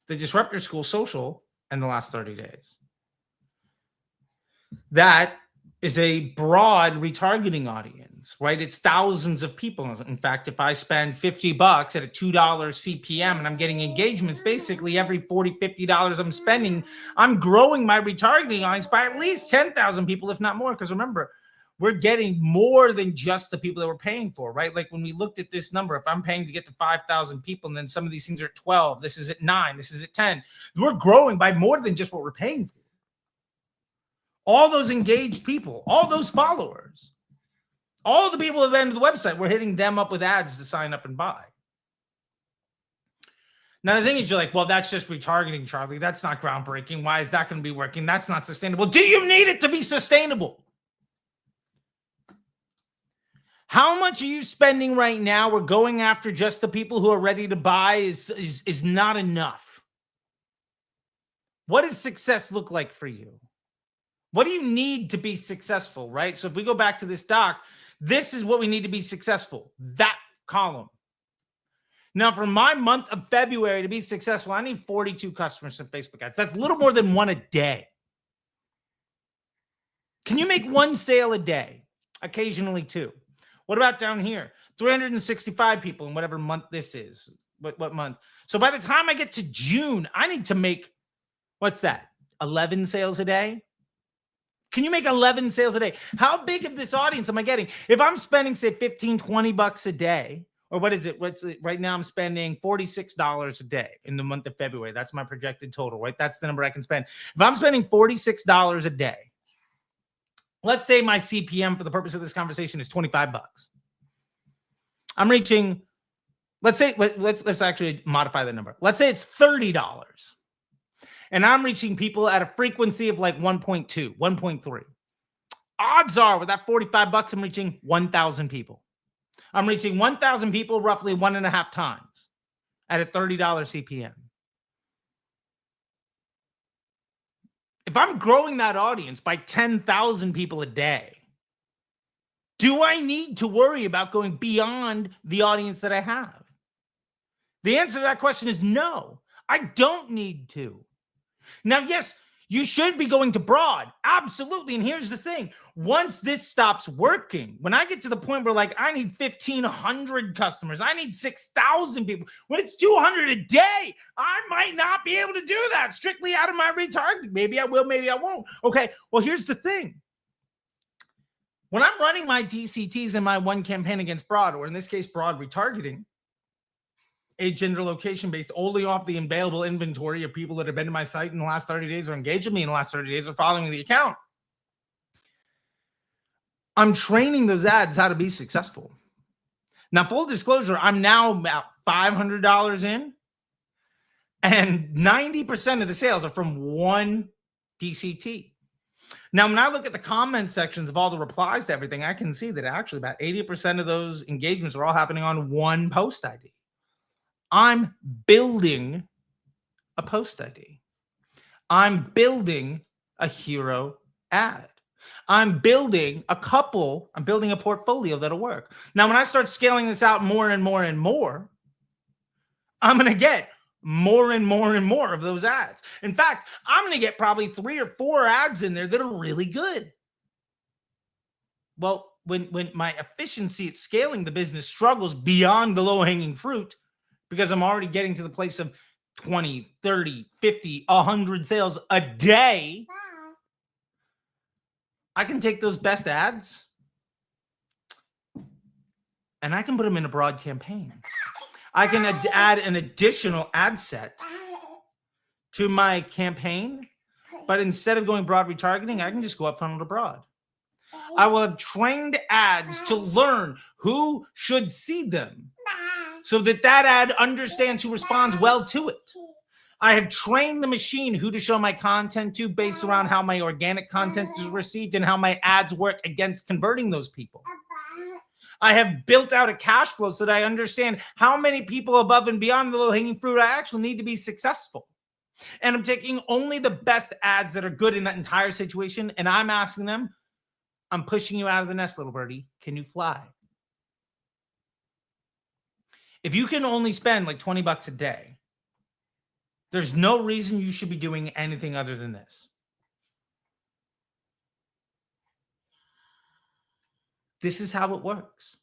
the Disruptor School social in the last 30 days. That is a broad retargeting audience, right? It's thousands of people. In fact, if I spend $50 at a $2 CPM and I'm getting engagements, basically every $40, $50 I'm spending, I'm growing my retargeting audience by at least 10,000 people, if not more. Because remember, we're getting more than just the people that we're paying for, right? Like when we looked at this number, if I'm paying to get to 5,000 people, and then some of these things are at 12, this is at 9, this is at 10, we're growing by more than just what we're paying for. All those engaged people, all those followers, all the people that have been to the website, we're hitting them up with ads to sign up and buy. Now, the thing is, you're like, well, that's just retargeting, Charlie. That's not groundbreaking. Why is that going to be working? That's not sustainable. Do you need it to be sustainable? How much are you spending right now? We're going after just the people who are ready to buy is not enough. What does success look like for you? What do you need to be successful, right? So if we go back to this doc, this is what we need to be successful, that column. Now, for my month of February to be successful, I need 42 customers from Facebook ads. That's a little more than 1 a day. Can you make 1 sale a day? Occasionally 2. What about down here? 365 people in whatever month this is. what month? So by the time I get to June, I need to make, what's that? 11 sales a day? Can you make 11 sales a day? How big of this audience am I getting? If I'm spending, say, 15, 20 bucks a day, or what is it? Right now I'm spending $46 a day in the month of February. That's my projected total, right? That's the number I can spend. If I'm spending $46 a day, let's say my CPM for the purpose of this conversation is 25 bucks. I'm reaching, let's actually modify the number. Let's say it's $30. And I'm reaching people at a frequency of like 1.2, 1.3. Odds are with that 45 bucks, I'm reaching 1,000 people. I'm reaching 1,000 people roughly 1.5 times at a $30 CPM. If I'm growing that audience by 10,000 people a day, do I need to worry about going beyond the audience that I have? The answer to that question is no, I don't need to. Now, yes, you should be going to broad. Absolutely. And here's the thing. Once this stops working, when I get to the point where like I need 1,500 customers, I need 6,000 people, when it's 200 a day, I might not be able to do that strictly out of my retargeting. Maybe I will, maybe I won't. Okay, well, here's the thing. When I'm running my DCTs in my one campaign against broad, or in this case, broad retargeting, age, gender, location based only off the available inventory of people that have been to my site in the last 30 days or engaged with me in the last 30 days or following the account. I'm training those ads how to be successful. Now, full disclosure, I'm now about $500 in, and 90% of the sales are from one DCT. Now, when I look at the comment sections of all the replies to everything, I can see that actually about 80% of those engagements are all happening on one post ID. I'm building a post ID. I'm building a hero ad. I'm building a portfolio that'll work. Now, when I start scaling this out more and more and more, I'm going to get more and more and more of those ads. In fact, I'm going to get probably 3 or 4 ads in there that are really good. Well, when my efficiency at scaling the business struggles beyond the low-hanging fruit, because I'm already getting to the place of 20, 30, 50, 100 sales a day, I can take those best ads and I can put them in a broad campaign. I can add an additional ad set to my campaign, but instead of going broad retargeting, I can just go up funnel to broad. I will have trained ads to learn who should see them so that ad understands who responds well to it. I have trained the machine who to show my content to based around how my organic content is received and how my ads work against converting those people. I have built out a cash flow so that I understand how many people above and beyond the low-hanging fruit I actually need to be successful. And I'm taking only the best ads that are good in that entire situation, and I'm asking them, I'm pushing you out of the nest, little birdie. Can you fly? If you can only spend like 20 bucks a day, there's no reason you should be doing anything other than this. This is how it works.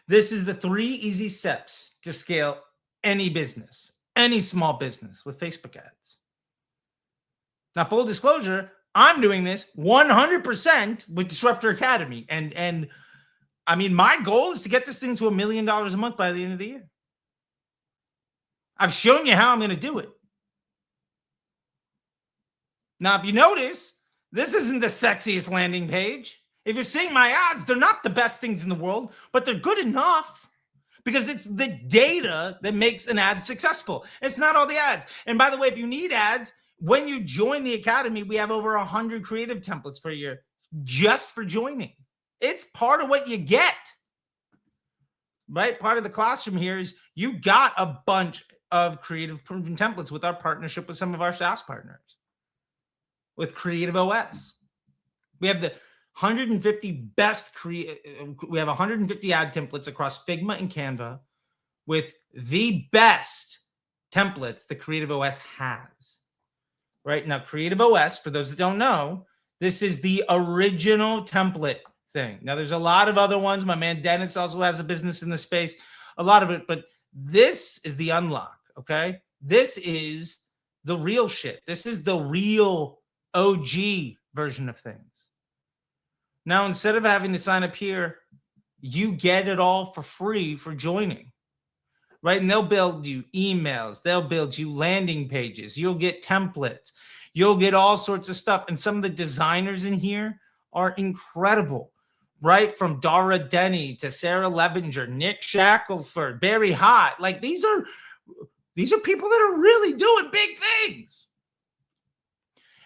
This is the 3 easy steps to scale any business, any small business with Facebook ads. Now, full disclosure, I'm doing this 100% with Disruptor Academy. And I mean, my goal is to get this thing to $1 million a month by the end of the year. I've shown you how I'm going to do it. Now, if you notice, this isn't the sexiest landing page. If you're seeing my ads, they're not the best things in the world, but they're good enough because it's the data that makes an ad successful. It's not all the ads. And by the way, if you need ads, when you join the Academy, we have over 100 creative templates for you just for joining. It's part of what you get, right? Part of the classroom here is you got a bunch of creative proven templates with our partnership with some of our SaaS partners. With Creative OS, we have the 150 best we have 150 ad templates across Figma and Canva with the best templates the Creative OS has. Right now, Creative OS, for those that don't know, this is the original template thing. Now, there's a lot of other ones. My man Dennis also has a business in the space, a lot of it, but This is the unlock, okay? This is the real shit. This is the real OG version of things. Now, instead of having to sign up here, you get it all for free for joining, right? And they'll build you emails. They'll build you landing pages. You'll get templates. You'll get all sorts of stuff. And some of the designers in here are incredible, right? From Dara Denny to Sarah Levinger, Nick Shackelford, Barry Hott. Like these are people that are really doing big things.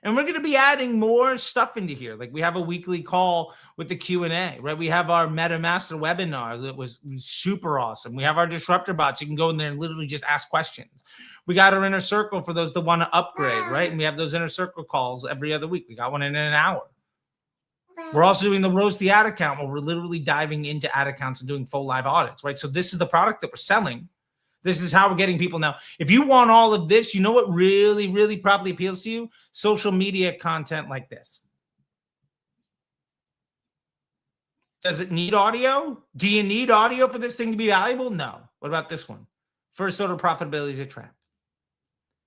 And we're going to be adding more stuff into here. Like we have a weekly call with the Q&A, right? We have our MetaMaster webinar that was super awesome. We have our Disruptor bots. You can go in there and literally just ask questions. We got our Inner Circle for those that want to upgrade, right? And we have those Inner Circle calls every other week. We got one in an hour. We're also doing the Roast the Ad account where we're literally diving into ad accounts and doing full live audits, right? So this is the product that we're selling. This is how we're getting people now. If you want all of this, you know what really, really probably appeals to you? Social media content like this. Does it need audio? Do you need audio for this thing to be valuable? No. What about this one? First order profitability is a trap.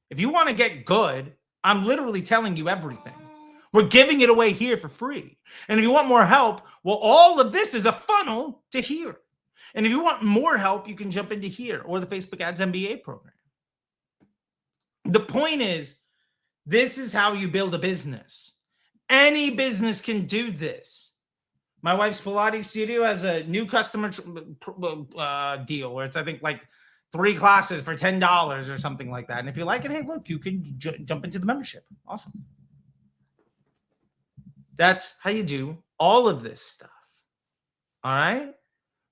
If you want to get good, I'm literally telling you everything. We're giving it away here for free. And if you want more help, well, all of this is a funnel to here. And if you want more help, you can jump into here or the Facebook Ads MBA program. The point is, this is how you build a business. Any business can do this. My wife's Pilates studio has a new customer deal where it's, I think, like 3 classes for $10 or something like that. And if you like it, hey, look, you can jump into the membership. Awesome. That's how you do all of this stuff. All right?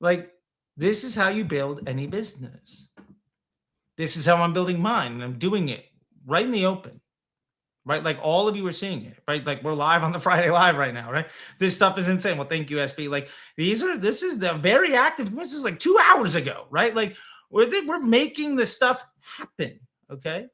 Like, this is how you build any business. This is how I'm building mine, and I'm doing it right in the open, right? Like all of you are seeing it, right? Like we're live on the Friday Live right now, right? This stuff is insane. Well, thank you, SB. Like this is the very active. This is like 2 hours ago, right? Like we're making this stuff happen, okay?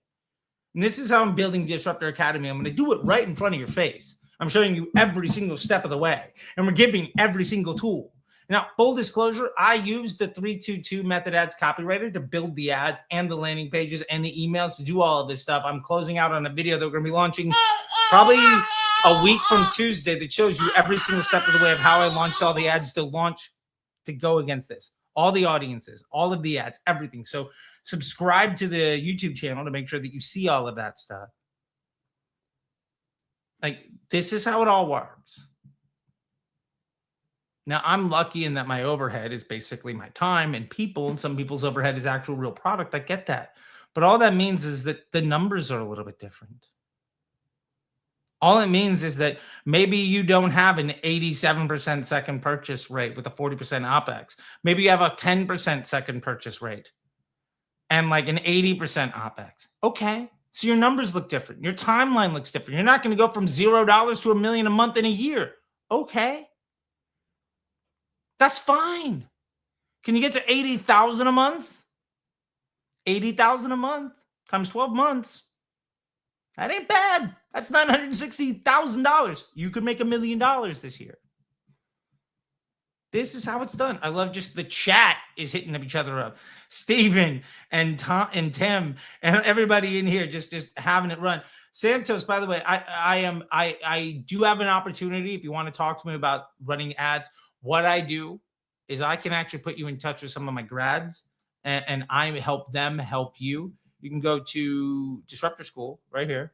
And this is how I'm building Disruptor Academy. I'm going to do it right in front of your face. I'm showing you every single step of the way, and we're giving every single tool. Now, full disclosure, I use the 322 Method Ads copywriter to build the ads and the landing pages and the emails to do all of this stuff. I'm closing out on a video that we're going to be launching probably a week from Tuesday that shows you every single step of the way of how I launched all the ads to launch to go against this. All the audiences, all of the ads, everything. So subscribe to the YouTube channel to make sure that you see all of that stuff. Like, this is how it all works. Now, I'm lucky in that my overhead is basically my time and people, and some people's overhead is actual real product. I get that. But all that means is that the numbers are a little bit different. All it means is that maybe you don't have an 87% second purchase rate with a 40% OPEX. Maybe you have a 10% second purchase rate and like an 80% OPEX. Okay. So your numbers look different. Your timeline looks different. You're not going to go from $0 to $1 million a month in a year. Okay. That's fine. Can you get to 80,000 a month? 80,000 a month times 12 months. That ain't bad. That's $960,000. You could make $1 million this year. This is how it's done. I love just the chat is hitting each other up. Steven and Tom and Tim and everybody in here just having it run. Santos, by the way, I do have an opportunity if you want to talk to me about running ads. What I do is I can actually put you in touch with some of my grads and I help them help you. You can go to Disruptor School right here.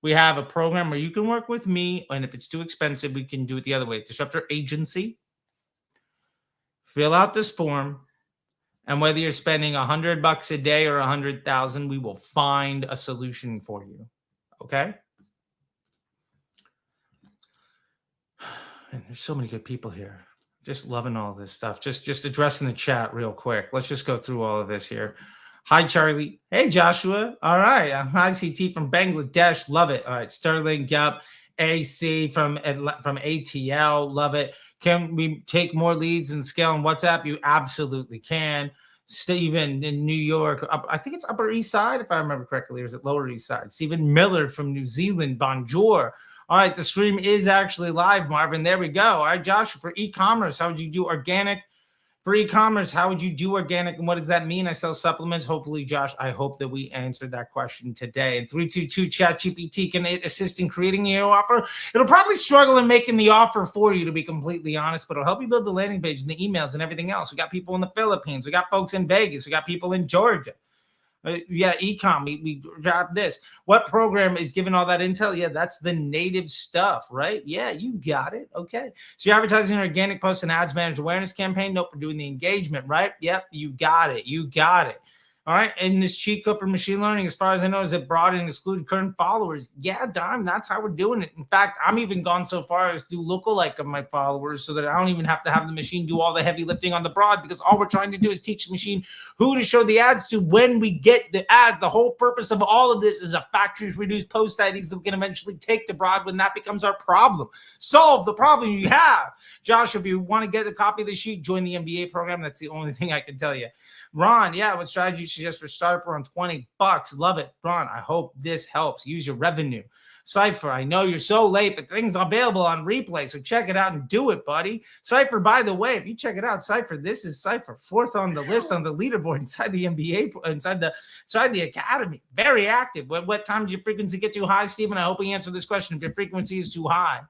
We have a program where you can work with me, and if it's too expensive, we can do it the other way. Disruptor Agency. Fill out this form, and whether you're spending $100 a day or 100,000, we will find a solution for you. Okay? Man, there's so many good people here. Just loving all this stuff. Just addressing the chat real quick. Let's just go through all of this here. Hi, Charlie. Hey, Joshua. All right. Hi, CT from Bangladesh. Love it. All right. Sterling, yep. AC from ATL. Love it. Can we take more leads and scale on WhatsApp? You absolutely can. Stephen in New York. I think it's Upper East Side, if I remember correctly. Or is it Lower East Side? Stephen Miller from New Zealand. Bonjour. All right, the stream is actually live, Marvin. There we go. All right, Josh, for e-commerce, how would you do organic For e-commerce, how would you do organic and what does that mean? I sell supplements. Hopefully, Josh, I hope that we answered that question today. And 322 ChatGPT can assist in creating your offer. It'll probably struggle in making the offer for you, to be completely honest, but it'll help you build the landing page and the emails and everything else. We got people in the Philippines. We got folks in Vegas. We got people in Georgia. Yeah, ecom. We dropped this. What program is giving all that intel? Yeah, that's the native stuff, right? Yeah, you got it. Okay. So you're advertising an organic post and ads manager awareness campaign. Nope, we're doing the engagement, right? Yep, you got it. You got it. All right. And this cheat code for machine learning, as far as I know, is it broad and exclude current followers? Yeah, Dime, that's how we're doing it. In fact, I'm even gone so far as to do lookalike of my followers so that I don't even have to have the machine do all the heavy lifting on the broad, because all we're trying to do is teach the machine who to show the ads to when we get the ads. The whole purpose of all of this is a factory reduced post IDs that we can eventually take to broad when that becomes our problem. Solve the problem you have. Josh, if you want to get a copy of the sheet, join the MBA program. That's the only thing I can tell you. Ron, yeah, what strategy you suggest for starter on $20? Love it. Ron, I hope this helps. Use your revenue. Cypher, I know you're so late, but things are available on replay, so check it out and do it, buddy. Cypher, by the way, if you check it out, Cypher, this is Cypher, 4th on the list on the leaderboard inside the NBA, inside the academy. Very active. What time did your frequency get too high, Stephen? I hope we answer this question. If your frequency is too high,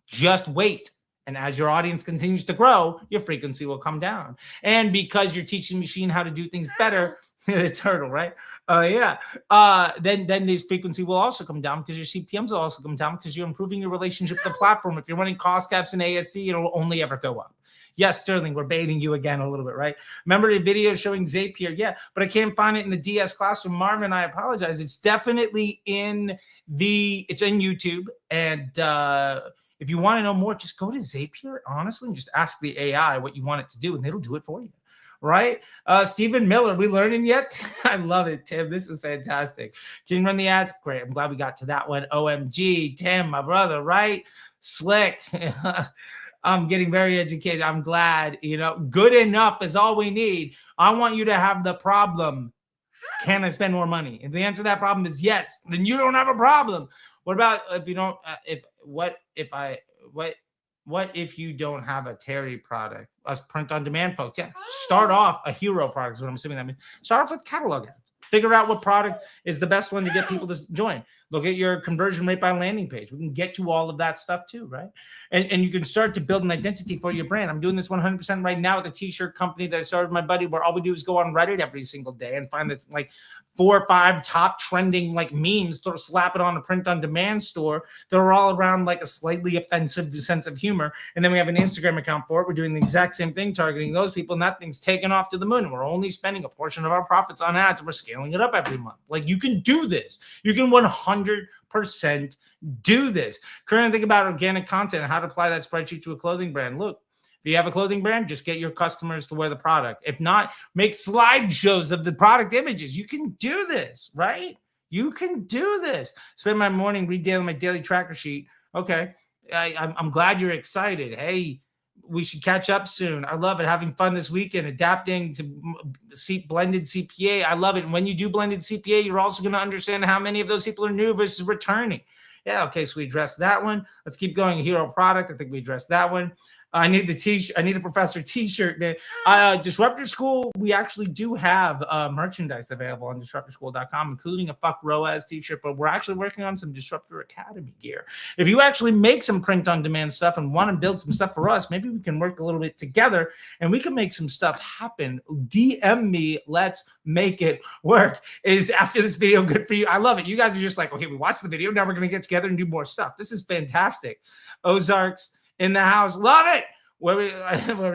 just wait. And as your audience continues to grow, your frequency will come down. And because you're teaching the machine how to do things better, the turtle, right? Then this frequency will also come down because your CPMs will also come down because you're improving your relationship with the platform. If you're running cost caps and ASC, it'll only ever go up. Yes, Sterling, we're baiting you again a little bit, right? Remember the video showing Zapier? Yeah, but I can't find it in the DS classroom. Marvin, I apologize. It's definitely it's in YouTube. And if you want to know more, just go to Zapier, honestly, and just ask the AI what you want it to do, and it'll do it for you, right? Stephen Miller, we learning yet? I love it, Tim. This is fantastic. Can you run the ads? Great. I'm glad we got to that one. OMG, Tim, my brother, right? Slick. I'm getting very educated. I'm glad, good enough is all we need. I want you to have the problem. Can I spend more money? If the answer to that problem is yes, then you don't have a problem. What about if you don't, what if you don't have a Terry product? Us print on demand folks. Yeah. Start off a hero product is what I'm assuming that means. Start off with catalog ads. Figure out what product is the best one to get people to join. Look at your conversion rate by landing page. We can get to all of that stuff too, right? And you can start to build an identity for your brand. I'm doing this 100% right now with a t-shirt company that I started with my buddy, where all we do is go on Reddit every single day and find that like 4 or 5 top trending like memes, slap it on a print on demand store that are all around like a slightly offensive sense of humor. And then we have an Instagram account for it. We're doing the exact same thing, targeting those people, and that thing's taken off to the moon. And we're only spending a portion of our profits on ads, and we're scaling it up every month. Like, you can do this. You can 100% do this. Currently, think about organic content and how to apply that spreadsheet to a clothing brand. Look, if you have a clothing brand, just get your customers to wear the product. If not, make slideshows of the product images. You can do this, right? You can do this. Spend my morning retailing my daily tracker sheet. Okay. I'm glad you're excited. Hey, we should catch up soon. I love it. Having fun this weekend, adapting to blended CPA. I love it. And when you do blended CPA, you're also going to understand how many of those people are new versus returning. Yeah. Okay. So we addressed that one. Let's keep going. Hero product. I think we addressed that one. I need the t-shirt. I need a professor t-shirt, man. Disruptor School, we actually do have merchandise available on disruptorschool.com, including a Fuck ROAS t-shirt, but we're actually working on some Disruptor Academy gear. If you actually make some print-on-demand stuff and want to build some stuff for us, maybe we can work a little bit together and we can make some stuff happen. DM me. Let's make it work. Is after this video good for you? I love it. You guys are just like, okay, we watched the video. Now we're going to get together and do more stuff. This is fantastic. Ozarks in the house. Love it. Where we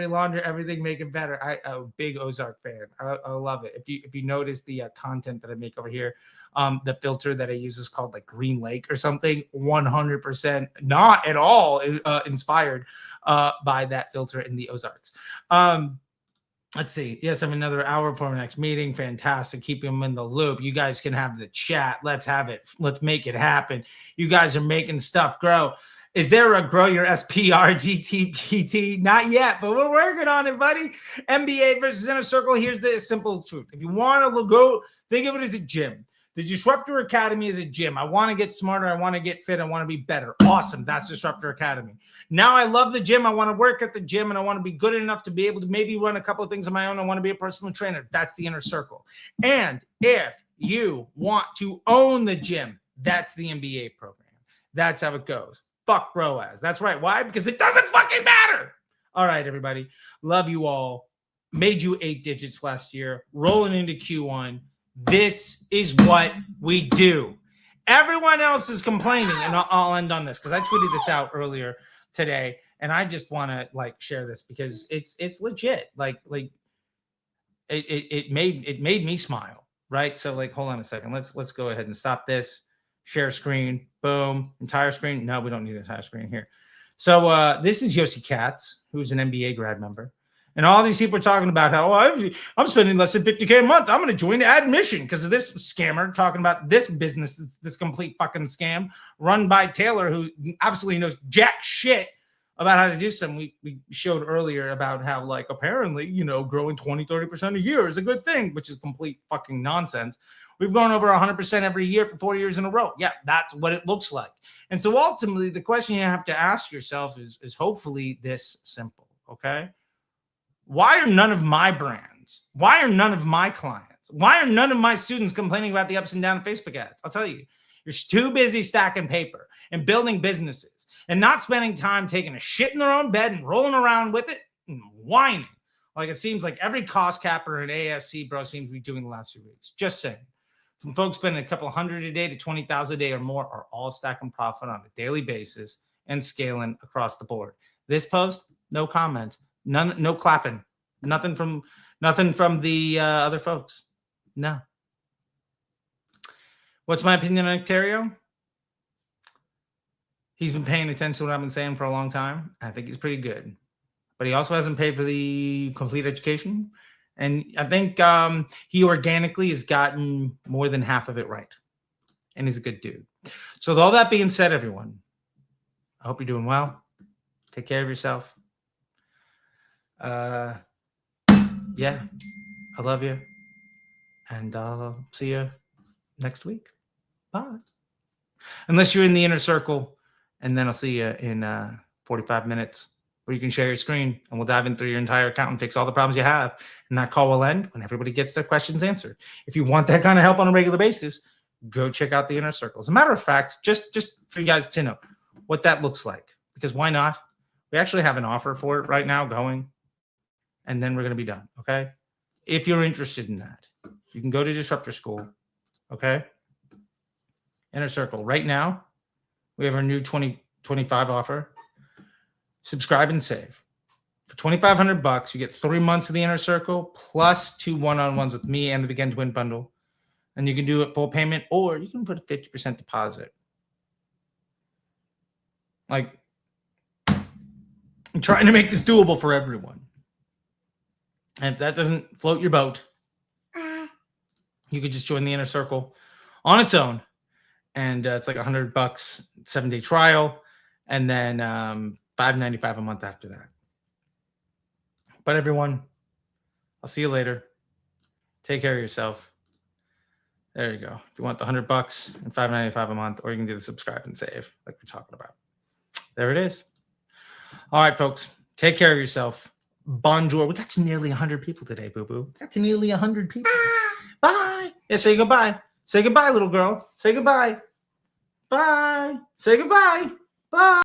launder everything, make it better. I'm a big Ozark fan. I love it. If you notice the content that I make over here, the filter that I use is called like Green Lake or something. 100% not at all inspired by that filter in the Ozarks. Let's see. Yes, I have another hour before our next meeting. Fantastic. Keep them in the loop. You guys can have the chat. Let's have it. Let's make it happen. You guys are making stuff grow. Is there a grow your SPR GTPT? Not yet, but we're working on it, buddy. MBA versus Inner Circle. Here's the simple truth. If you want to go, think of it as a gym. The Disruptor Academy is a gym. I want to get smarter. I want to get fit. I want to be better. Awesome. That's Disruptor Academy. Now I love the gym. I want to work at the gym and I want to be good enough to be able to maybe run a couple of things on my own. I want to be a personal trainer. That's the Inner Circle. And if you want to own the gym, that's the MBA program. That's how it goes. Fuck ROAS. That's right. Why? Because it doesn't fucking matter. All right, everybody. Love you all. Made you 8 digits last year. Rolling into Q1. This is what we do. Everyone else is complaining, and I'll end on this because I tweeted this out earlier today, and I just want to like share this because it's legit. Like it made me smile, right? So like, hold on a second. Let's go ahead and stop this. Share screen. Boom. Entire screen. No, we don't need an entire screen here. So this is Yossi Katz, who's an MBA grad member. And all these people are talking about how I'm spending less than $50K a month. I'm going to join Admission because of this scammer talking about this business, this complete fucking scam run by Taylor, who absolutely knows jack shit about how to do something. We showed earlier about how, like, apparently, growing 20-30% a year is a good thing, which is complete fucking nonsense. We've grown over 100% every year for 4 years in a row. Yeah, that's what it looks like. And so ultimately, the question you have to ask yourself is hopefully this simple, okay? Why are none of my brands? Why are none of my clients? Why are none of my students complaining about the ups and downs of Facebook ads? I'll tell you, you're too busy stacking paper and building businesses and not spending time taking a shit in their own bed and rolling around with it and whining. Like it seems like every cost capper and ASC bro seems to be doing the last few weeks. Just saying. From folks spending a couple hundred a day to 20,000 a day or more are all stacking profit on a daily basis and scaling across the board. This post, no comments. None, no clapping, nothing from the other folks. No. What's my opinion on Ontario? He's been paying attention to what I've been saying for a long time. I think he's pretty good, but he also hasn't paid for the complete education. And I think he organically has gotten more than half of it right. And he's a good dude. So with all that being said, everyone, I hope you're doing well. Take care of yourself. Yeah, I love you, and I'll see you next week. Bye. Unless you're in the Inner Circle, and then I'll see you in 45 minutes where you can share your screen and we'll dive in through your entire account and fix all the problems you have. And that call will end when everybody gets their questions answered. If you want that kind of help on a regular basis, go check out the Inner Circle. As a matter of fact, just for you guys to know what that looks like, because why not? We actually have an offer for it right now going. And then we're going to be done, okay? If you're interested in that, you can go to Disruptor School, okay? Inner Circle. Right now, we have our new 2025 offer. Subscribe and save. For $2,500, you get 3 months of the Inner Circle plus 2 one-on-ones with me and the Begin to Win bundle. And you can do it full payment, or you can put a 50% deposit. Like, I'm trying to make this doable for everyone. And if that doesn't float your boat, you could just join the Inner Circle on its own. And it's like $100, 7-day trial, and then $5.95 a month after that. But everyone, I'll see you later. Take care of yourself. There you go. If you want the $100 and $5.95 a month, or you can do the subscribe and save like we're talking about. There it is. All right, folks. Take care of yourself. Bonjour. We got to nearly 100 people today, boo-boo. We got to nearly 100 people. Bye. Yeah, say goodbye. Say goodbye, little girl. Say goodbye. Bye. Say goodbye. Bye.